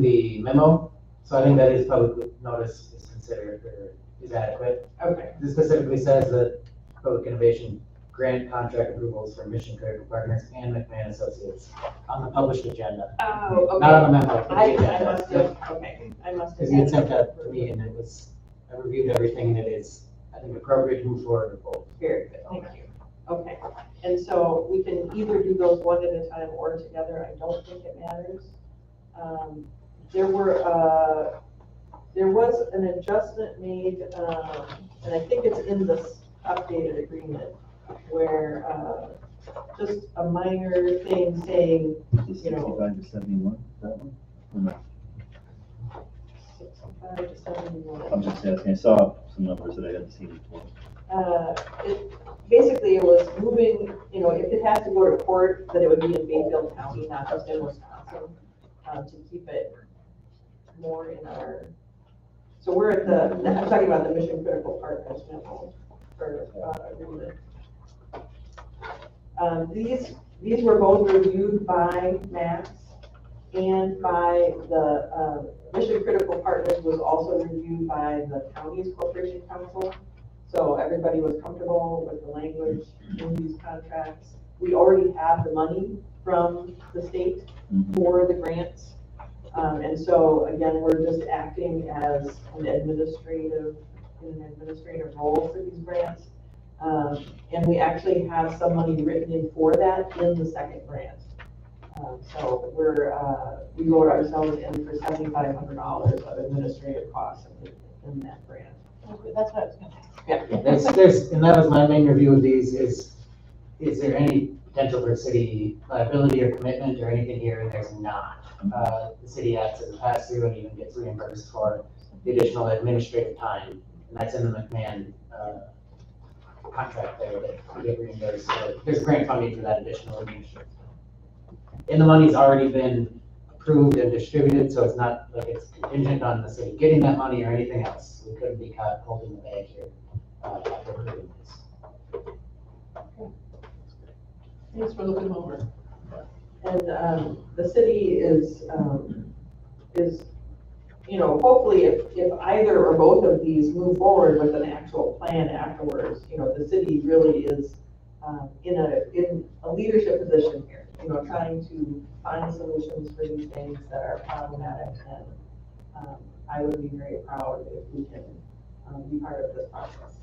the memo, so I think that is public notice is considered, or is adequate. Okay, This specifically says that public innovation grant contract approvals for Mission Critical Partners and McMahon Associates on the published agenda. oh, okay. Not on the memo, but the I agenda. must have, okay, I must have. Because you had sent that to me and it was, I reviewed everything and it is, I think, appropriate to move forward with both. Very good, thank you. Okay, and so we can either do those one at a time or together, I don't think it matters. There was an adjustment made, and I think it's in this updated agreement, where, just a minor thing saying, you know, 65 to 71, that one? Or no? 65 to 71. I'm just asking, I saw some numbers that I hadn't seen before. Basically, it was moving, you know, if it has to go to court, that it would be in Bayfield County, not just in Wisconsin, to keep it more in our, so we're at the, I'm talking about the Mission Critical Partners memo for agreement. These were both reviewed by Max and by the, Mission Critical Partners was also reviewed by the county's corporation council. So everybody was comfortable with the language in these contracts. We already have the money from the state for the grants. And so again, we're just acting as an administrative role for these grants. And we actually have some money written in for that in the second grant. So we wrote ourselves in for $7,500 of administrative costs in that grant. That's what I was gonna say. Yeah. There's, and that was my main review of these, is there any potential for city liability or commitment or anything here? And there's not. The city acts as a pass-through and even gets reimbursed for the additional administrative time. And that's in the McMahon contract there that we get reimbursed. So there's grant funding for that additional administrative time. And the money's already been approved and distributed, so it's not like it's contingent on the city getting that money or anything else. We couldn't be caught holding the bag here. After approving this. Thanks for looking over. And the city is, you know, hopefully if either or both of these move forward with an actual plan afterwards, you know, the city really is in a leadership position here, you know, trying to find solutions for these things that are problematic. And I would be very proud if we can be part of this process.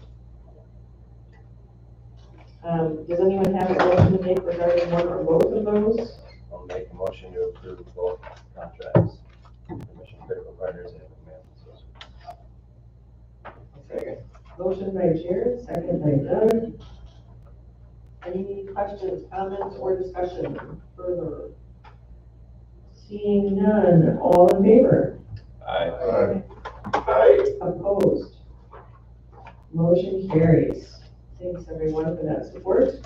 Does anyone have a motion to make regarding one or both of those? I'll make a motion to approve both contracts, the Mission Critical Partners and McMahon Associates. Motion by Jared, second by Doug. Any questions, comments, or discussion further? Seeing none, all in favor? Aye. Opposed? Motion carries. Thanks everyone for that support.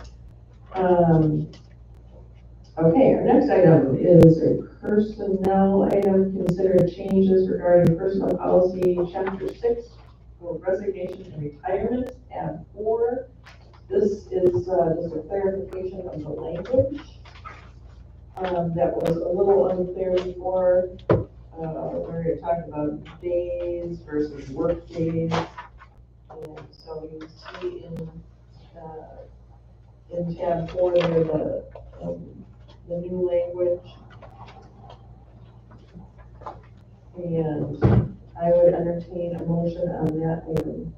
Okay, our next item is a personnel item. Consider changes regarding personnel policy, chapter 6, for resignation and retirement, tab 4. This is just a clarification of the language that was a little unclear before, where you're talking about days versus work days. And so you see in tab 4 there, the new language. And I would entertain a motion on that item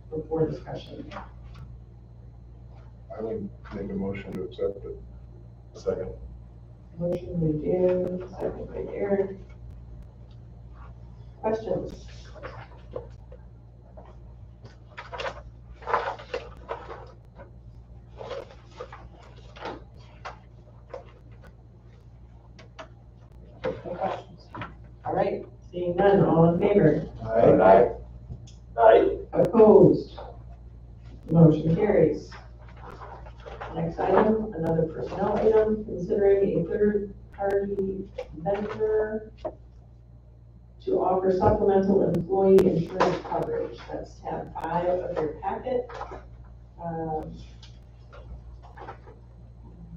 before discussion. I would make a motion to accept it. Second. Motion by Jim, second by Eric. Questions? No questions. All right, seeing none, all in favor? Aye. Aye. Opposed? Motion carries. Next item, another personnel item, considering a third-party vendor to offer supplemental employee insurance coverage. That's tab 5 of your packet.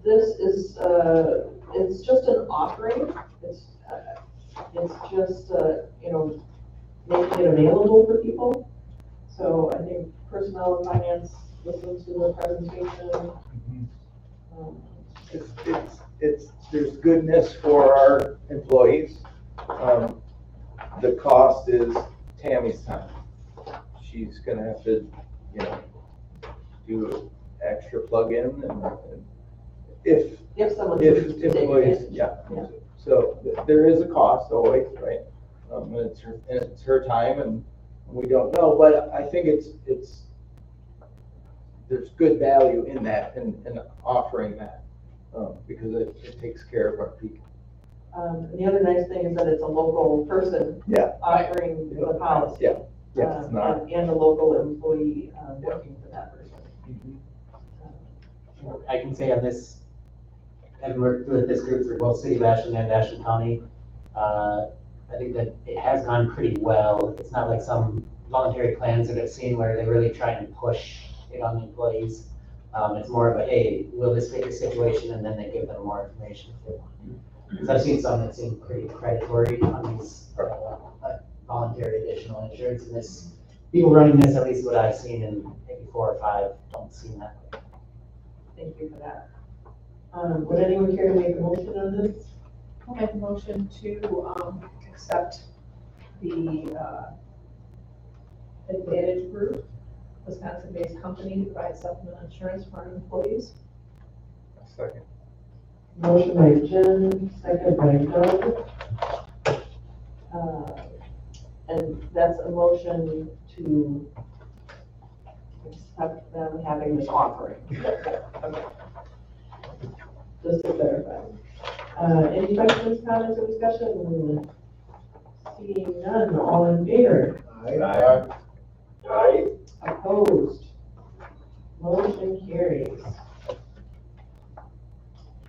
This is, it's just an offering. It's just, making it available for people. So I think personnel and finance listened to the presentation. There's goodness for our employees. The cost is Tammy's time. She's gonna have to, do extra plug-in and if Someone chooses to take employees, advantage. yeah. So there is a cost always, right? And it's her time and we don't know, but I think there's good value in that and offering that, because it takes care of our people. The other nice thing is that it's a local person offering the policy. Yeah, it's not. And a local employee working for that person. I can say on this, I've worked with this group for both City of Ashland and Ashland County. I think that it has gone pretty well. It's not like some voluntary plans that I've seen where they really try and push it on the employees. It's more of a, hey, will this fit your situation? And then they give them more information if they want. Because I've seen some that seem pretty predatory on these voluntary additional insurance. And this, people running this, at least what I've seen in maybe 4 or 5, don't seem that way. Thank you for that. Would anyone care to make a motion on this? I'll make a motion to accept the Advantage Group, Wisconsin-based company to provide supplemental insurance for our employees. Second. Motion by Jen, second by Doug. And that's a motion to accept them having this offering. Okay. Just to clarify. Any questions, comments, or discussion? Seeing none, all in favor? Aye. Aye. Opposed? Motion carries.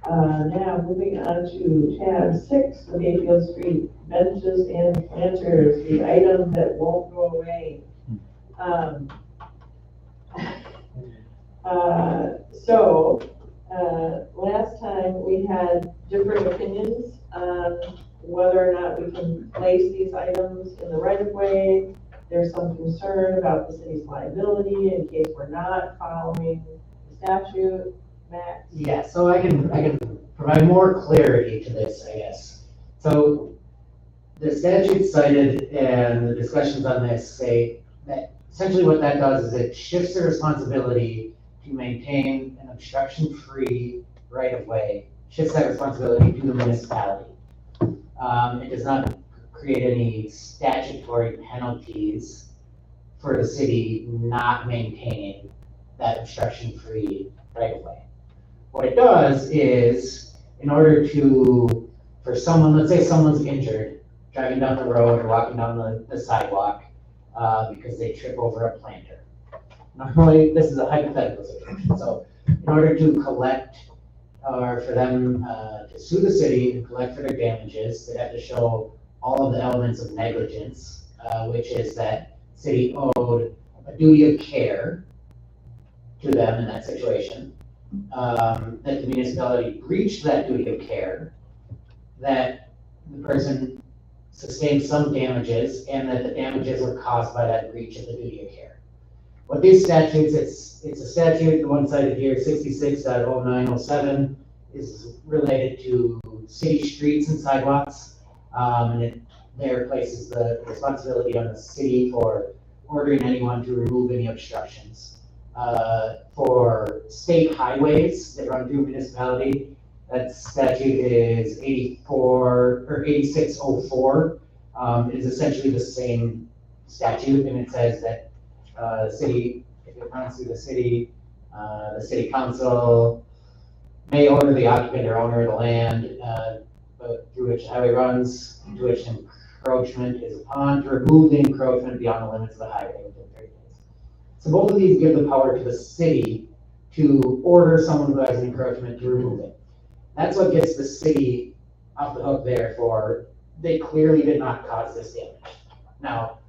Now, moving on to tab 6, the Mayfield Street benches and planters, the item that won't go away. Last time we had different opinions on whether or not we can place these items in the right of way. There's some concern about the city's liability in case we're not following the statute. Max? Yeah, so I can provide more clarity to this, I guess. So the statute cited and the discussions on this say that essentially what that does is it shifts the responsibility to maintain an obstruction-free right-of-way, shifts that responsibility to the municipality. It does not create any statutory penalties for the city not maintaining that obstruction-free right-of-way. What it does is, in order to, for someone, let's say someone's injured, driving down the road or walking down the sidewalk because they trip over a planter. Normally, this is a hypothetical situation. So in order to collect or for them to sue the city and collect for their damages, they have to show all of the elements of negligence, which is that city owed a duty of care to them in that situation, that the municipality breached that duty of care, that the person sustained some damages, and that the damages were caused by that breach of the duty of care. What these statutes, it's a statute, the one cited here, 66.0907, is related to city streets and sidewalks. And it there places the responsibility on the city for ordering anyone to remove any obstructions. For state highways that run through municipality, that statute is 8604. It is essentially the same statute, and it says that the city, if it runs through the city council may order the occupant or owner of the land through which the highway runs, to which encroachment is upon, to remove the encroachment beyond the limits of the highway within 30 days. So both of these give the power to the city to order someone who has an encroachment to remove it. That's what gets the city off the hook there for, they clearly did not cause this damage. Now,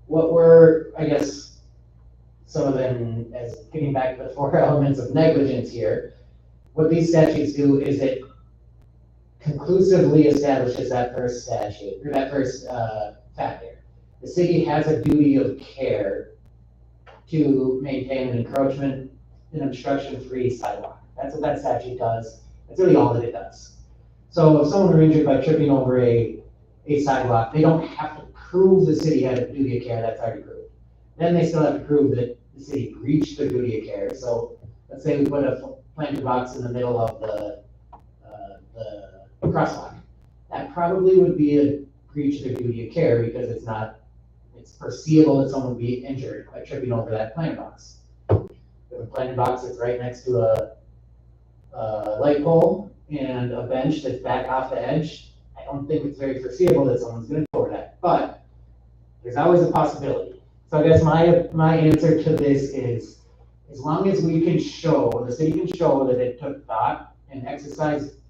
what were, I guess, some of them, as getting back to the 4 elements of negligence here, what these statutes do is it conclusively establishes that first statute, or that first factor. The city has a duty of care to maintain an encroachment, an obstruction-free sidewalk. That's what that statute does. That's really all that it does. So if someone were injured by tripping over a sidewalk, they don't have to prove the city had a duty of care, that's already proved. Then they still have to prove that the city breached their duty of care. So let's say we put a planter box in the middle of the crosswalk. That probably would be a breach of their duty of care because it's foreseeable that someone would be injured by tripping over that planter box. If a planter box that's right next to a light pole and a bench that's back off the edge, I don't think it's very foreseeable that someone's gonna go over that, but there's always a possibility. So I guess my answer to this is, as long as we can show, the city can show that it took thought and exercised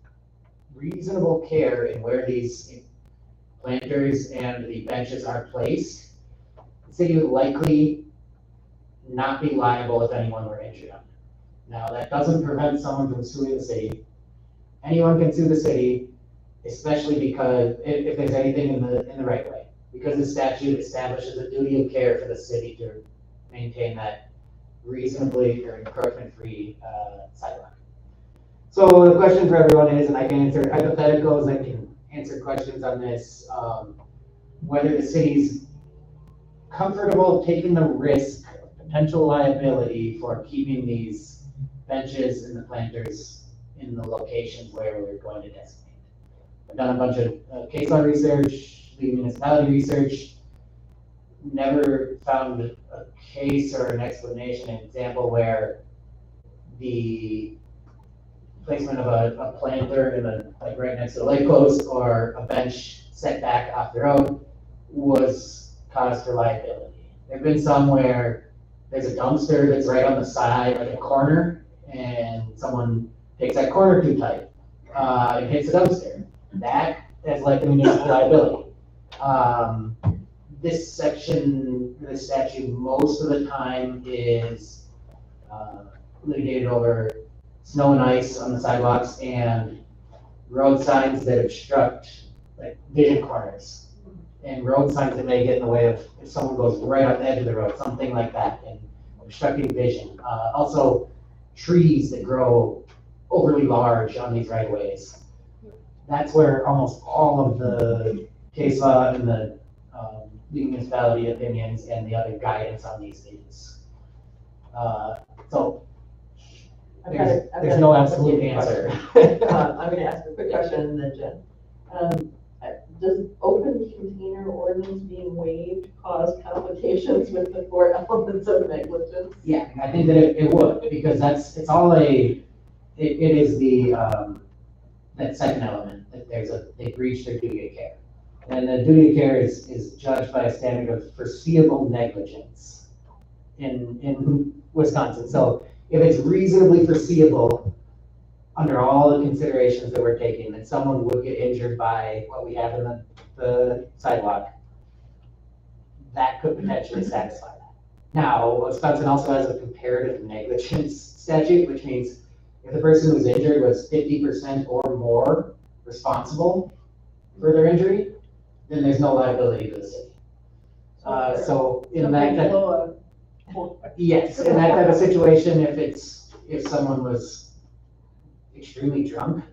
reasonable care in where these planters and the benches are placed, the city would likely not be liable if anyone were injured on it. Now, that doesn't prevent someone from suing the city. Anyone can sue the city, especially because if there's anything in the right way, because the statute establishes a duty of care for the city to maintain that reasonably or encroachment-free sidewalk. So the question for everyone is, and I can answer hypotheticals, I can answer questions on this, whether the city's comfortable taking the risk of potential liability for keeping these benches and the planters in the locations where we're going to designate. I've done a bunch of case law research, lead municipality research, never found a case or an explanation, an example where the placement of a planter in like right next to the lake post or a bench set back off the road was cause for liability. There have been some where there's a dumpster that's right on the side, like a corner, and someone takes that corner too tight and hits the dumpster. That is like a municipal liability. This section, this statute, most of the time is litigated over snow and ice on the sidewalks and road signs that obstruct like vision corners and road signs that may get in the way of if someone goes right on the edge of the road, something like that, and obstructing vision. Also, trees that grow overly large on these right of ways. That's where almost all of the case law and the municipality opinions and the other guidance on these things. So there's no absolute answer. I'm going to ask a quick question and then Jen. Does open container ordinance being waived cause complications with the 4 elements of negligence? Yeah, I think that it would, because it is the, that second element, that they breach their duty of care. And the duty of care is judged by a standard of foreseeable negligence in Wisconsin. So if it's reasonably foreseeable under all the considerations that we're taking, that someone would get injured by what we have in the sidewalk, that could potentially satisfy that. Now, Wisconsin also has a comparative negligence statute, which means if the person who was injured was 50% or more responsible for their injury, then there's no liability to the city. So in that, Yes, in that type of situation, if someone was extremely drunk,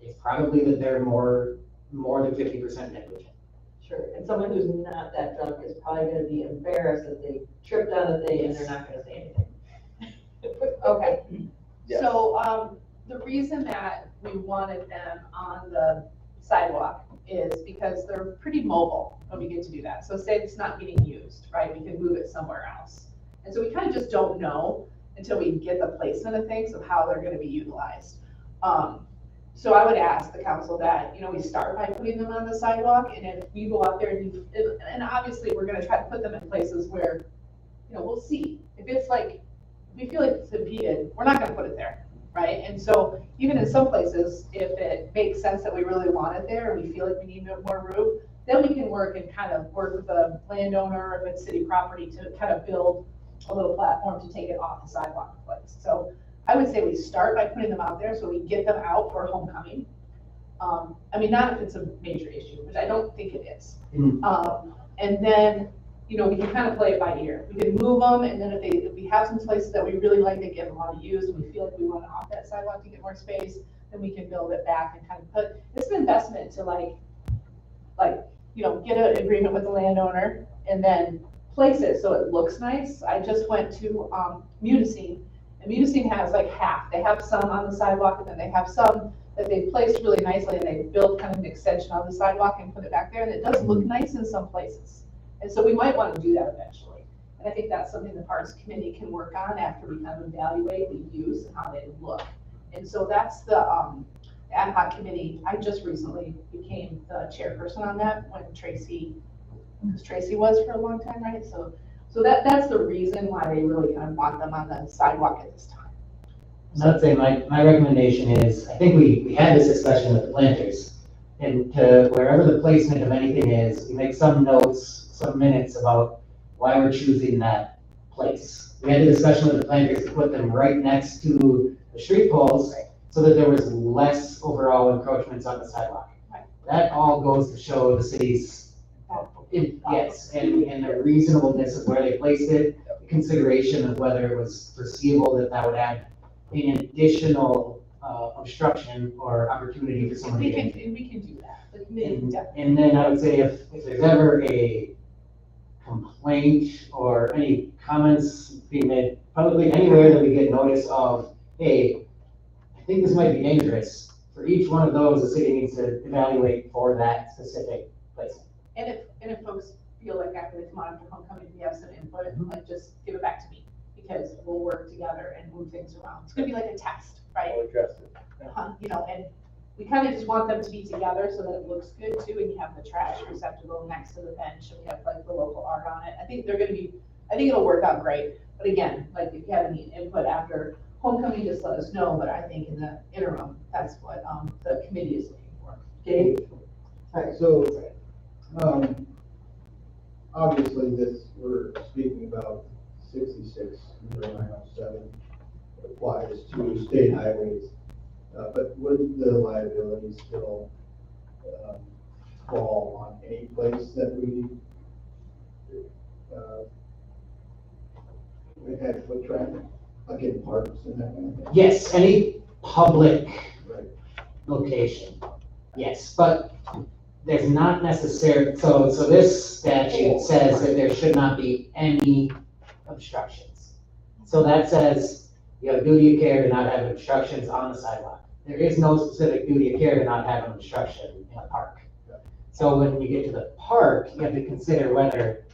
it's probably that they're more than 50% negligent. Sure, and someone who's not that drunk is probably gonna be embarrassed that they tripped on a thing and they're not gonna say anything. Okay. Yes. So, the reason that we wanted them on the sidewalk is because they're pretty mobile when we get to do that. So say it's not getting used, right, we can move it somewhere else. And so we kind of just don't know until we get the placement of things of how they're gonna be utilized. So I would ask the council that, we start by putting them on the sidewalk, and if we go out there and obviously we're gonna try to put them in places where, we'll see. If it's like, if we feel like it's impeded, we're not gonna put it there, right? And so even in some places, if it makes sense that we really want it there, and we feel like we need more room, then we can work with the landowner, if it's city property, to kind of build a little platform to take it off the sidewalk place. So I would say we start by putting them out there so we get them out for homecoming. Not if it's a major issue, which I don't think it is. And then, we can kind of play it by ear. We can move them, and then if we have some places that we really like, they get a lot of use, and we feel like we want to off that sidewalk to get more space, then we can build it back and kind of it's an investment to get an agreement with the landowner and then place it so it looks nice. I just went to Munising, and Munising has like half. They have some on the sidewalk, and then they have some that they placed really nicely, and they built kind of an extension on the sidewalk and put it back there, and it does look nice in some places. And so we might want to do that eventually. And I think that's something the Parks Committee can work on after we kind of evaluate the use and how they look. And so that's the ad hoc committee. I just recently became the chairperson on that when Tracy was for a long time, right? So that's the reason why they really kind of want them on the sidewalk at this time. I'd say my recommendation is, I think we had this discussion with the planters, and to wherever the placement of anything is, we make some notes, some minutes about why we're choosing that place. We had a discussion with the planters to put them right next to the street poles so that there was less overall encroachments on the sidewalk. Right. That all goes to show the city's, yes, and the reasonableness of where they placed it, the consideration of whether it was foreseeable that would add an additional obstruction or opportunity for someone to get in. We can do that. The committee can definitely. And then I would say if there's ever a complaint or any comments being made publicly anywhere that we get notice of, hey, I think this might be dangerous, for each one of those, the city needs to evaluate for that specific placement. And if folks feel like after they come on after homecoming, we have some input, just give it back to me, because we'll work together and move things around. It's gonna be like a test, right? I'll address it. And we kind of just want them to be together so that it looks good too, and you have the trash receptacle next to the bench, and we have like the local art on it. I think it'll work out great. But again, if you have any input after homecoming, just let us know, but I think in the interim, that's what the committee is looking for. Dave? Hi, so, obviously we're speaking about 66/907 applies to state highways. But would the liability still fall on any place that we had foot traffic, like in parks and that kind of thing? Yes, any public Right. location, yes, but there's not necessarily, so this statute says that there should not be any obstructions. So that says you have duty of care to not have obstructions on the sidewalk. There is no specific duty of care to not have an obstruction in a park. So when you get to the park, you have to consider whether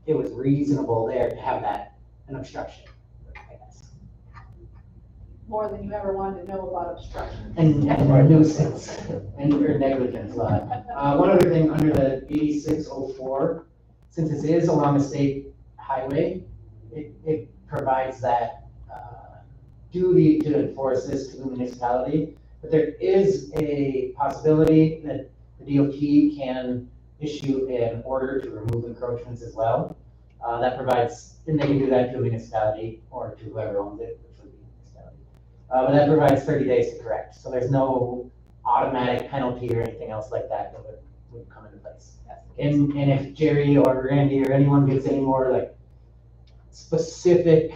it was reasonable there to have an obstruction, I guess. More than you ever wanted to know about obstruction. And nuisance, or negligence. One other thing, under the 8604, since this is along a state highway, it provides that duty to enforce this to the municipality, but there is a possibility that the DOT can issue an order to remove encroachments as well. That provides, and they can do that to a municipality or to whoever owns it, which would be a municipality. But that provides 30 days to correct. So there's no automatic penalty or anything else like that that would would come into place. And if Jerry or Randy or anyone gets any more like specific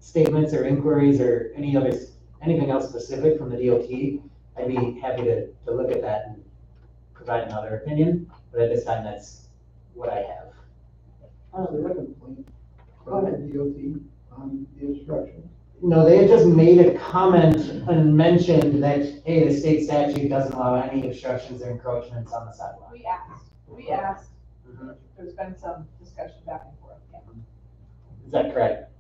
statements or inquiries or anything else specific from the DOT, I'd be happy to look at that and provide another opinion, but at this time, that's what I have. There a complaint from the DOT on the obstruction? No, they had just made a comment and mentioned that, hey, the state statute doesn't allow any obstructions or encroachments on the sidewalk. We asked, there's been some discussion back and forth, yeah. Is that correct,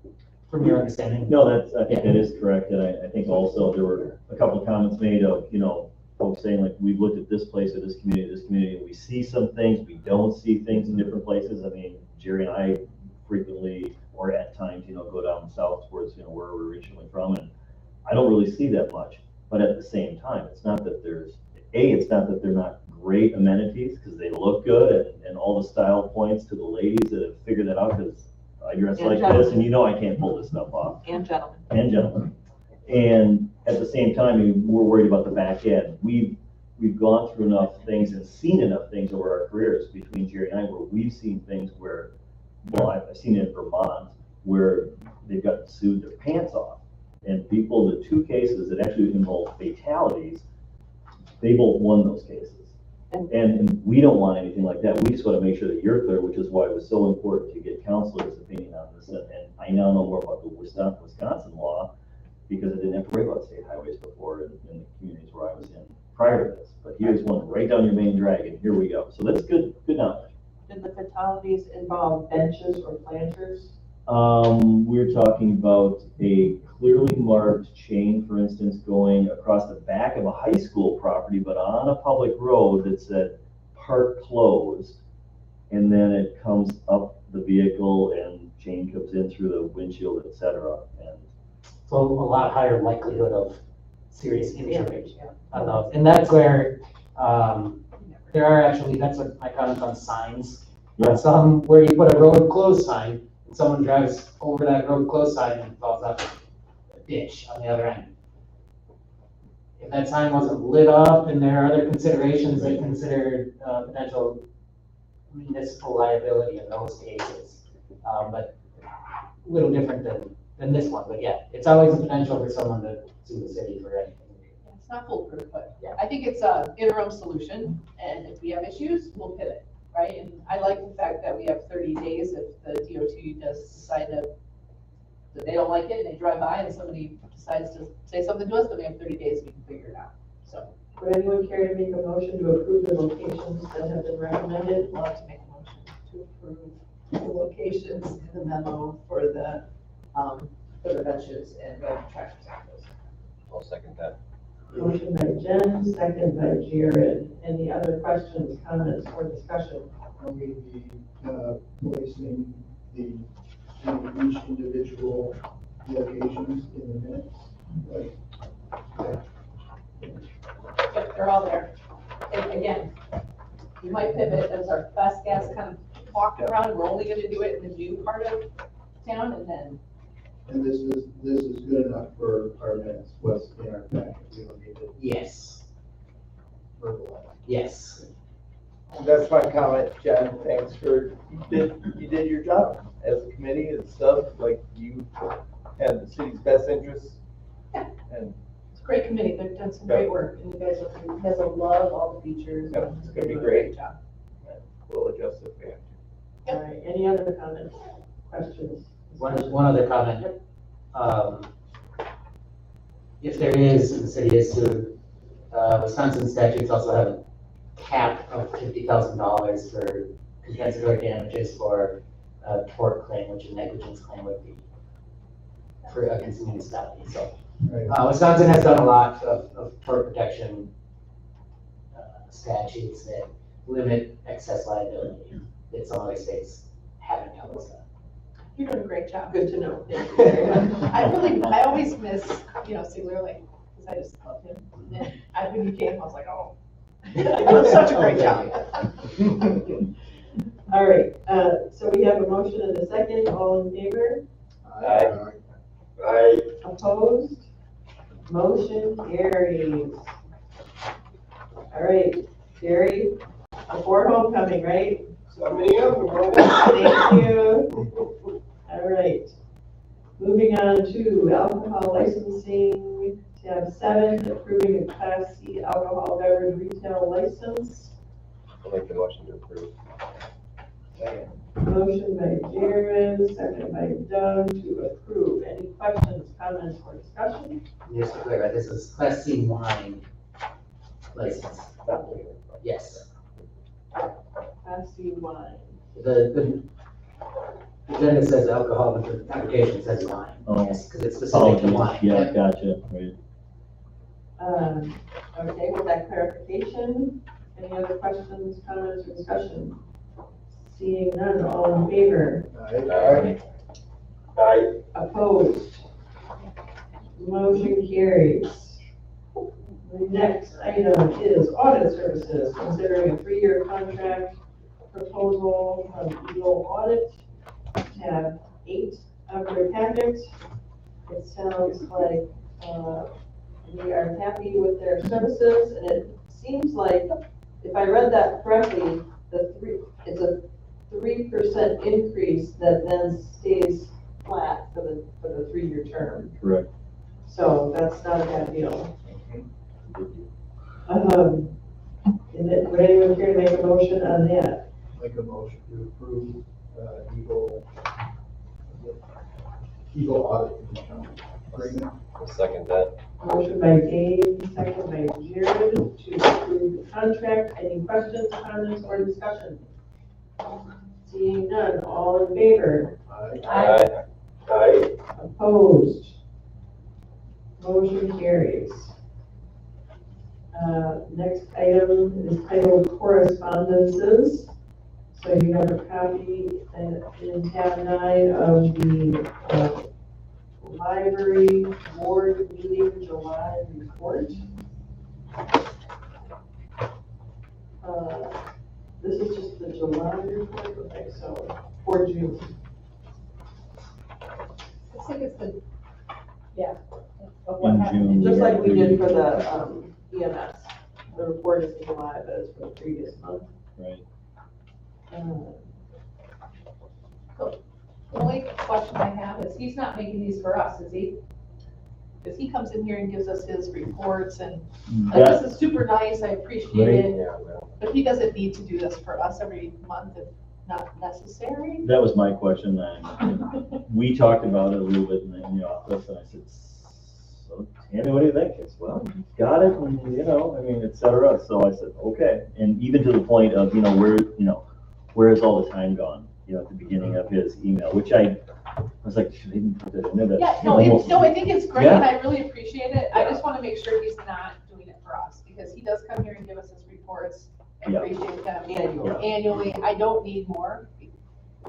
from your understanding? No, I think that is correct, and I think also there were a couple of comments made of, folks saying like, we've looked at this place or this community, and we see some things, we don't see things in different places. I mean, Jerry and I frequently, or at times, go down south towards, where we're originally from, and I don't really see that much. But at the same time, it's not that they're not great amenities, because they look good, and all the style points to the ladies that have figured that out, because I dress like this, and I can't pull this stuff off. And gentlemen. And gentlemen. And at the same time, we're worried about the back end. We've gone through enough things and seen enough things over our careers between Jerry and I, where we've seen things where, well, I've seen it in Vermont, where they've gotten sued their pants off. And people, the two cases that actually involved fatalities, they both won those cases. And we don't want anything like that. We just want to make sure that you're clear, which is why it was so important to get counselors' opinion on this. And I now know more about the Wisconsin law, because I didn't have to worry about state highways before in the communities where I was in prior to this. But here's one right down your main drag, and here we go. So that's good knowledge. Did the fatalities involve benches or planters? We're talking about a clearly marked chain, for instance, going across the back of a high school property, but on a public road that said park closed, and then it comes up the vehicle and chain comes in through the windshield, etc. And So a lot higher likelihood of serious injury on those. And that's where, there are actually, that's what my comment on signs. Yeah. Some where you put a road closed sign, and someone drives over that road closed sign and falls up a ditch on the other end. If that sign wasn't lit up, and there are other considerations that consider potential municipal liability in those cases. But a little different than this one, but yeah, it's always a potential for someone to sue the city for anything. It's not foolproof, but I think it's an interim solution, and if we have issues, we'll pivot, right? And I like the fact that we have 30 days if the DOT does decide that they don't like it, and they drive by, and somebody decides to say something to us, then we have 30 days, we can figure it out, so. Would anyone care to make a motion to approve the locations that have been recommended? Love to make a motion. To approve the locations in the memo for the benches and the tractor cycles. I'll second that. Motion by Jen, second by Jared. Any other questions, comments, or discussion? Are we be placing each individual locations in the minutes? Yep, they're all there. And again, we might pivot as our best guess kind of walk around. We're only gonna do it in the new part of town, and then. And this is good enough for our minutes, what's in our package, we don't need to Yes, verbalize. yes. That's my comment, Jen. Thanks for, you did your job as a committee and stuff, like you had the city's best interests. Yeah. And It's a great committee. They've done some great work, and you guys will love all the features. Yep, it's gonna be You're doing a great. Job. we'll adjust if we have to. All right, any other comments, questions? One other comment. If there is, and the city is sued, Wisconsin statutes also have a cap of $50,000 for compensatory damages for a tort claim, which a negligence claim would be for against the municipality. So Wisconsin has done a lot of tort protection statutes that limit excess liability that some other states haven't done. You're doing a great job. Good to know. Thank you very much. I always miss, Sigler Lake, because I just love him. And then when you came, I was like, oh. You're doing such a great job. All right, so we have a motion and a second, all in favor? Aye. Opposed? Motion carries. All right, Jerry, before homecoming, right? 7 a.m. Thank you. All right. Moving on to alcohol licensing, tab 7, approving a Class C alcohol beverage retail license. I'll make the motion to approve. Motion by Jared, second by Doug to approve. Any questions, comments, or discussion? Just to clarify, this is Class C wine license. Yes. Class C wine. The agenda says alcohol, but the application says wine. Oh. Yes, because it's specific to wine. Yeah, gotcha, right. Okay, with that clarification, any other questions, comments, or discussion? Seeing none, all in favor? Aye. Opposed? Motion carries. The next item is audit services, considering a 3-year contract proposal from Eagle Audit, tab 8 of your packet. It sounds like we are happy with their services, and it seems like, if I read that correctly, it's a 3% increase that then stays flat for the 3-year term. Correct. So that's not a bad deal. Would anyone care to make a motion on that? Make a motion to approve, Eagle audit agreement. I'll second that. Motion by Dave, second by Jared to approve the contract. Any questions, comments, or discussion? Seeing none, all in favor? Aye. Opposed? Motion carries. Next item is titled correspondences. So you have a copy in tab 9 of the library board meeting July report. This is just the July report, okay, so for June. I think it's the, yeah. of In what happened June. Just like we did for the EMS. The report is in July, but it's for the previous month. Right. The only question I have is, he's not making these for us, is he? Because he comes in here and gives us his reports, and like, this is super nice, I appreciate it. Yeah, well, But he doesn't need to do this for us every month if not necessary. That was my question, and we talked about it a little bit in the office, and I said, so Tammy, what do you think? It's, well, you got it, and I mean, et cetera. So I said, okay. And even to the point of, where is all the time gone? At the beginning of his email, which I was like, should I even put that in there? Yeah, I think it's great, and I really appreciate it. I just want to make sure he's not doing it for us, because he does come here and give us his reports. I appreciate them annually. I don't need more.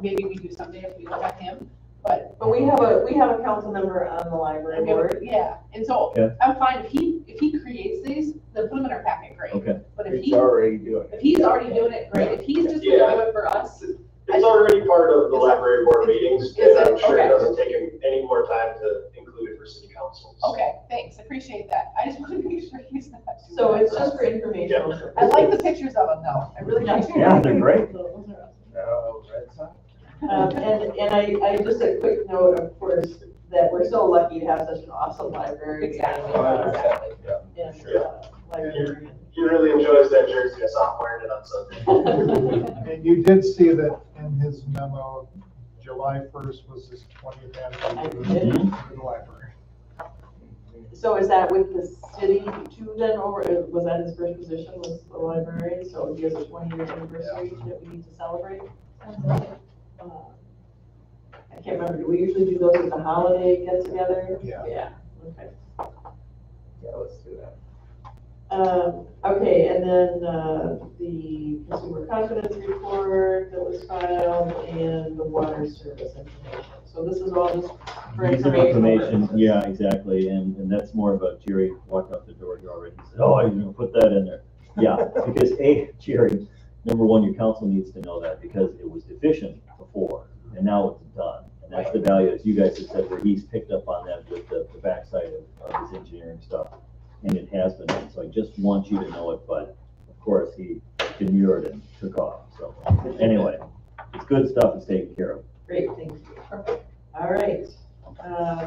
Maybe we do someday if we let him, but we have a council member on the library board. Yeah, and so I'm fine if he creates these, then put them in our packet, great. Okay. But if He's already doing it. if he's already doing it, great. If he's just gonna do it for us, It's already part of the library board meetings, Is and I'm it? sure it Okay. doesn't take him any more time to include it for city councils. okay, thanks, appreciate that. I just want to make sure he's not doing it. So it's just for informational purposes. I like the pictures of him though. I really appreciate it. Yeah, they're great. And I just a quick note, of course, that we're so lucky to have such an awesome library. Exactly. Librarian. He really enjoys that jersey, I saw him wearing it on Sunday. And you did see that in his memo, July 1st was his 20th anniversary of the library. So is that with the city too then, or was that his first position, was the librarian? So he has a 20-year anniversary that we need to celebrate? I can't remember, do we usually do those at the holiday get together? Yeah. Yeah, okay. Yeah, let's do that. Okay, and then, the consumer confidence report that was filed and the water service information. So this is all just for Piece of information. information, yeah, exactly, and that's more about Jerry walked out the door here already, he said, oh, you're gonna put that in there. Yeah, because Jerry, number one, your council needs to know that, because it was deficient before, and now it's done. And that's the value, as you guys have said, where he's picked up on that with the backside of his engineering stuff, and it has been done. So I just want you to know it, but of course, he demurred and took anyway, it's good stuff, it's taken care of. Great, thank you. All right,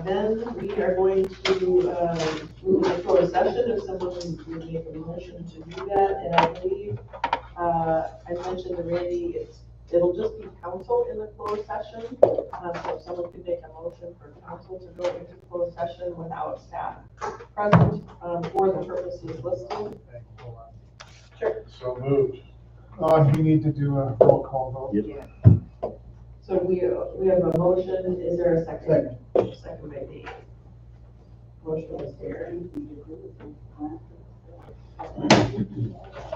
then we are going to, move into closed session, if someone would make a motion to do that, and I believe, I mentioned to Randy, it'll just be council in the closed session, so if someone could make a motion for council to go into closed session without staff present, for the purposes listed. Okay, hold on. Sure. So moved. You need to do a roll call vote. Yeah. So we have a motion, is there a second? Second by Dave. Motion was there.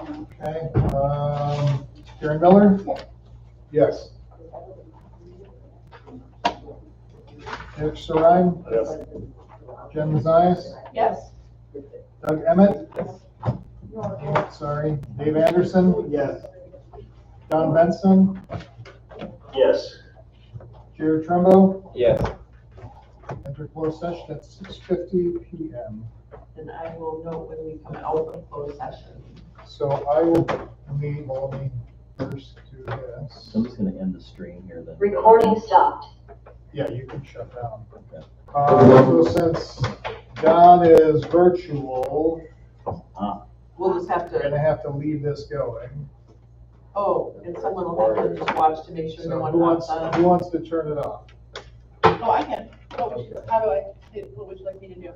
Okay, Karen Miller? Yes. Dick Sarai? Yes. Jen Mazias? Yes. Doug Emmett? Sorry, Dave Anderson? Yes. Don Benson? Yes. Jared Trumbo? Yes. Enter closed session at 6:50 PM. And I will note when we come out of closed session. So I will need, well, let me first do this. I'm just gonna end the stream here then. Recording stopped. Yeah, you can shut down. Okay. So since Don is virtual, We'll just have we're to, gonna have to leave this going. oh, and someone will have to just watch to make sure no So one who hops wants, on. who wants to turn it off? Oh, I can. How do I, what would you like me to do?